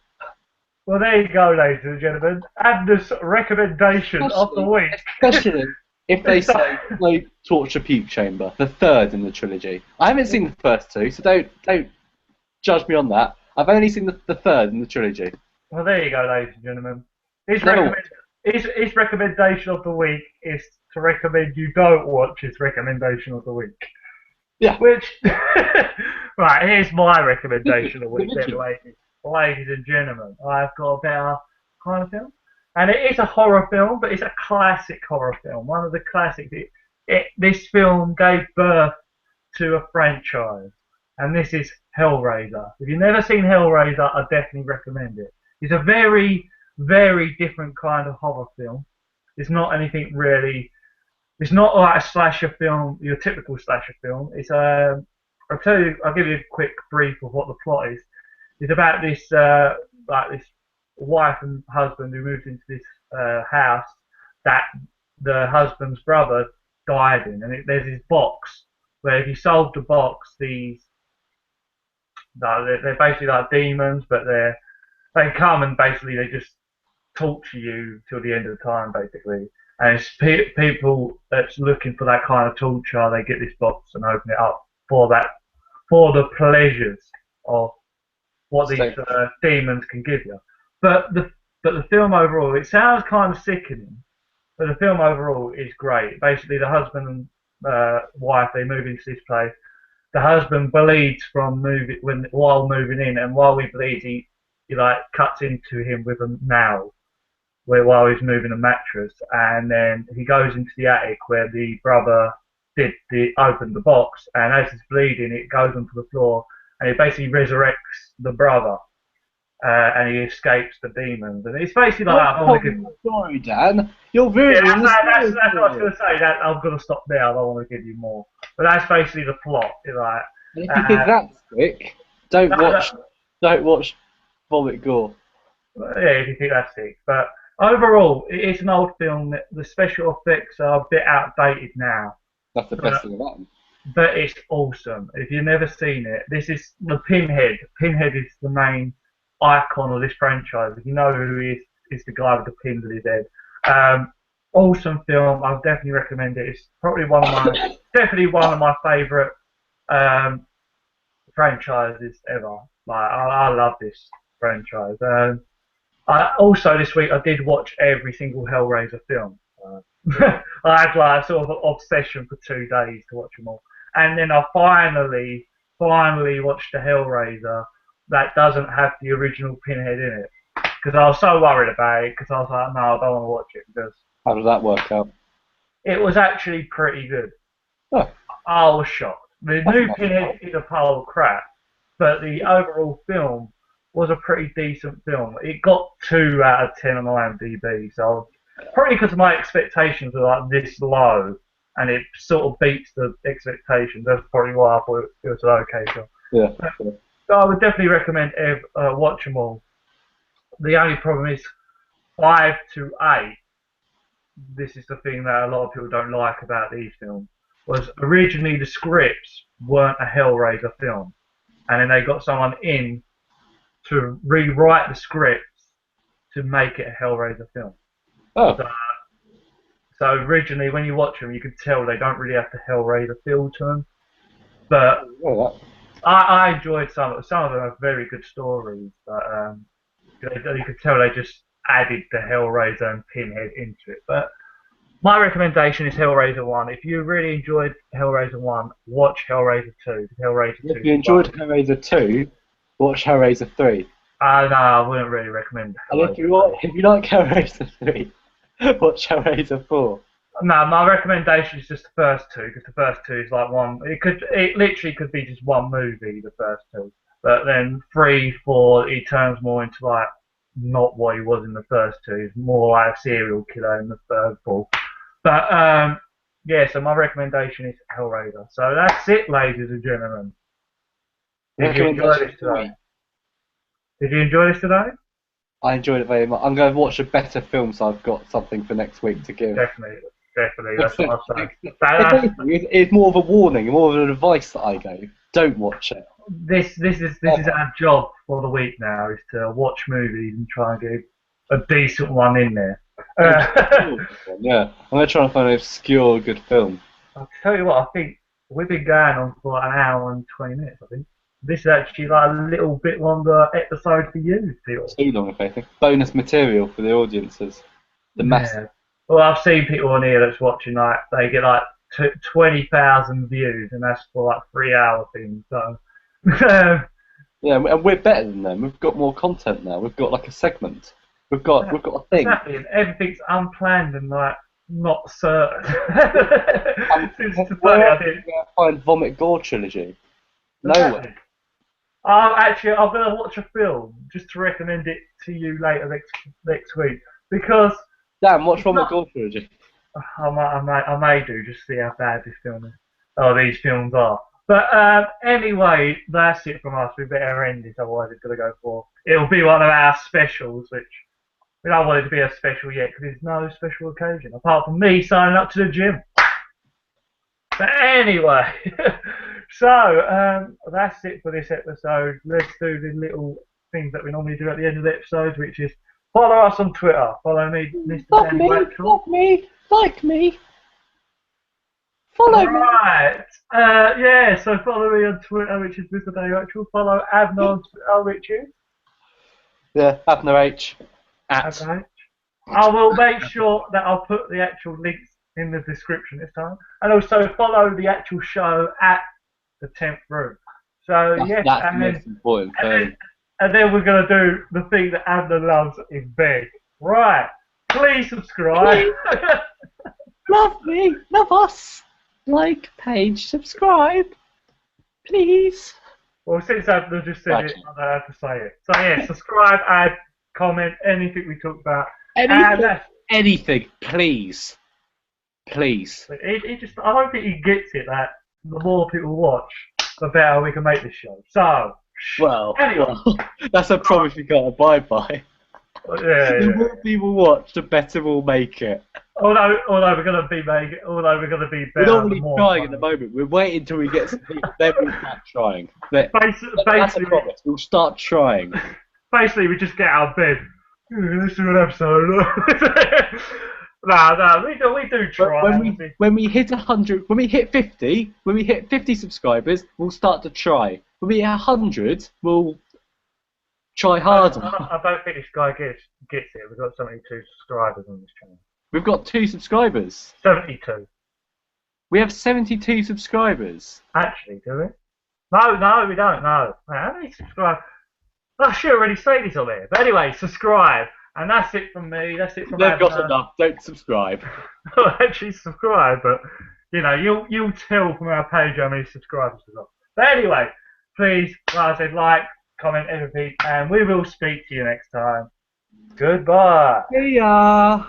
Well, there you go, ladies and gentlemen. Abner's recommendation of the week. Especially if they say no Torture Puke Chamber, the third in the trilogy. I haven't seen the first two, so don't judge me on that. I've only seen the third in the trilogy. Well, there you go, ladies and gentlemen. His recommendation of the week is to recommend you don't watch his recommendation of the week. Yeah. Which, right, here's my recommendation of the week, then, Religion. ladies and gentlemen. I've got a better kind of film. And it is a horror film, but it's a classic horror film. One of the classics. This film gave birth to a franchise. And this is Hellraiser. If you've never seen Hellraiser, I definitely recommend it. It's a very, very different kind of horror film. It's not anything really. It's not like a slasher film, your typical slasher film. I'll give you a quick brief of what the plot is. It's about this wife and husband who moved into this house that the husband's brother died in, and there's this box where if you solve the box, they're basically like demons, but they come and basically they just torture you till the end of the time, basically. And it's people that's looking for that kind of torture. They get this box and open it up for the pleasures of what these demons can give you. But the film overall, it sounds kind of sickening, but the film overall is great. Basically, the husband and wife, they move into this place. The husband bleeds while moving in, and while he bleeds, he like cuts into him with a nail while he's moving a mattress, and then he goes into the attic where the brother opened the box, and as he's bleeding, it goes onto the floor, and it basically resurrects the brother, and he escapes the demons, and it's basically like that. I want to give. Sorry, Dan. You're ruining the That's story. what I was going to say. That I'm going to stop there. I don't want to give you more, but that's basically the plot. Like, And if you think that's quick, don't watch Vomit Gore. yeah, if you think that's it, but overall, it is an old film. The special effects are a bit outdated now. That's the best thing about them. But it's awesome. If you've never seen it, this is the Pinhead. Pinhead is the main icon of this franchise. If you know who he is, it's the guy with the pins in his head. Awesome film. I'll definitely recommend it. It's probably definitely one of my favourite franchises ever. Like I love this franchise. Also this week I did watch every single Hellraiser film. I had like sort of an obsession for 2 days to watch them all, and then I finally watched the Hellraiser that doesn't have the original Pinhead in it, because I was so worried about it, because I was like, no, I don't want to watch it, because How did that work out? it was actually pretty good. Oh, I was shocked. The new Pinhead is a pile of crap, but the overall film was a pretty decent film. It got 2 out of 10 on IMDb, so probably because my expectations were like this low, and it sort of beats the expectations. That's probably why I thought it was an okay film. yeah. So I would definitely recommend watch them all. The only problem is 5 to 8. This is the thing that a lot of people don't like about these films. Was originally the scripts weren't a Hellraiser film, and then they got someone in to rewrite the scripts to make it a Hellraiser film. Oh. So originally, when you watch them, you can tell they don't really have the Hellraiser feel to them. But I enjoyed some of them. Some of them have very good stories, but you could tell they just added the Hellraiser and Pinhead into it. But my recommendation is Hellraiser 1. If you really enjoyed Hellraiser 1, watch Hellraiser 2. Hellraiser 2. If you enjoyed Hellraiser 2, watch Hellraiser 3. No, I wouldn't really recommend Hellraiser. And if you like Hellraiser 3, watch Hellraiser 4. No, my recommendation is just the first 2, because the first 2 is like one. It literally could be just one movie, the first 2. But then 3, 4, he turns more into like not what he was in the first 2. He's more like a serial killer in the third 4. But yeah, so my recommendation is Hellraiser. So that's it, ladies and gentlemen. Did you enjoy this today? Did you enjoy this today? I enjoyed it very much. I'm going to watch a better film, so I've got something for next week to give. Definitely. That's what I'm saying. It's more of a warning, more of an advice that I go. Don't watch it. This is our job for the week now, is to watch movies and try and get a decent one in there. Yeah, I'm going to try and find an obscure good film. I'll tell you what, I think we've been going on for an hour and 20 minutes, I think. This is actually like a little bit longer episode for you, Phil. Too long, if anything. Bonus material for the audiences. The massive. Well, I've seen people on here that's watching, like, they get like 20,000 views, and that's for like 3 hour things. So Yeah, and we're better than them. We've got more content now. We've got like a segment. We've got a thing. exactly, and everything's unplanned and like not certain. It's just funny, Where I are did. we going to find Vomit Gore trilogy? Nowhere. Actually, I'm gonna watch a film just to recommend it to you later next week because Damn, watch it's Vomit not. Gore trilogy. I may do just to see how bad this film is. Oh, these films are. But anyway, that's it from us. We better end this, otherwise it's gonna go for. It'll be one of our specials, which we don't want it to be a special yet because there's no special occasion apart from me signing up to the gym. But anyway, so that's it for this episode. Let's do the little things that we normally do at the end of the episode, which is follow us on Twitter. Follow me, Mr. Danny Bradshaw. Like me. Follow me. Right. Yeah, so follow me on Twitter, which is Mr. Danny Bradshaw. Follow Abner on Twitter, which is Yeah, Abner H. At. Okay. I will make sure that I'll put the actual links in the description this time. And also follow the actual show at the 10th room. So, yes, That's and the then, most important thing. and then we're going to do the thing that Abner loves in bed. Right. Please subscribe. Love me. Love us. Like, page, subscribe. Please. Well, since Abner just said Gotcha. it, I don't have to say it. So, yeah, subscribe, add, comment, anything we talk about. Anything, please. Please. He just, I don't think he gets it that the more people watch, the better we can make this show. So, Well, anyway. That's a promise you can't abide by. Yeah. The more people watch, the better we'll make it. Although we're gonna be better. We're not really trying at the moment. We're waiting until we get some people, then we'll start trying. That's a promise. We'll start trying. Basically, we just get out of bed. Let's do an episode. No, we do try. When we hit 100, when we hit 50, when we hit 50 subscribers, we'll start to try. When we hit 100, we'll try harder. I don't think this guy gets it. We've got 72 subscribers on this channel. We've got 2 subscribers. 72. We have 72 subscribers. Actually, do we? No, we don't. No. How many subscribers? I should already say this on there. But anyway, subscribe. And that's it from me. That's it from They've got enough. Don't subscribe. Actually, subscribe. But, you know, you'll tell from our page how many subscribers we've got. But anyway, please, like I said, like, comment, everything. And we will speak to you next time. Goodbye. See ya.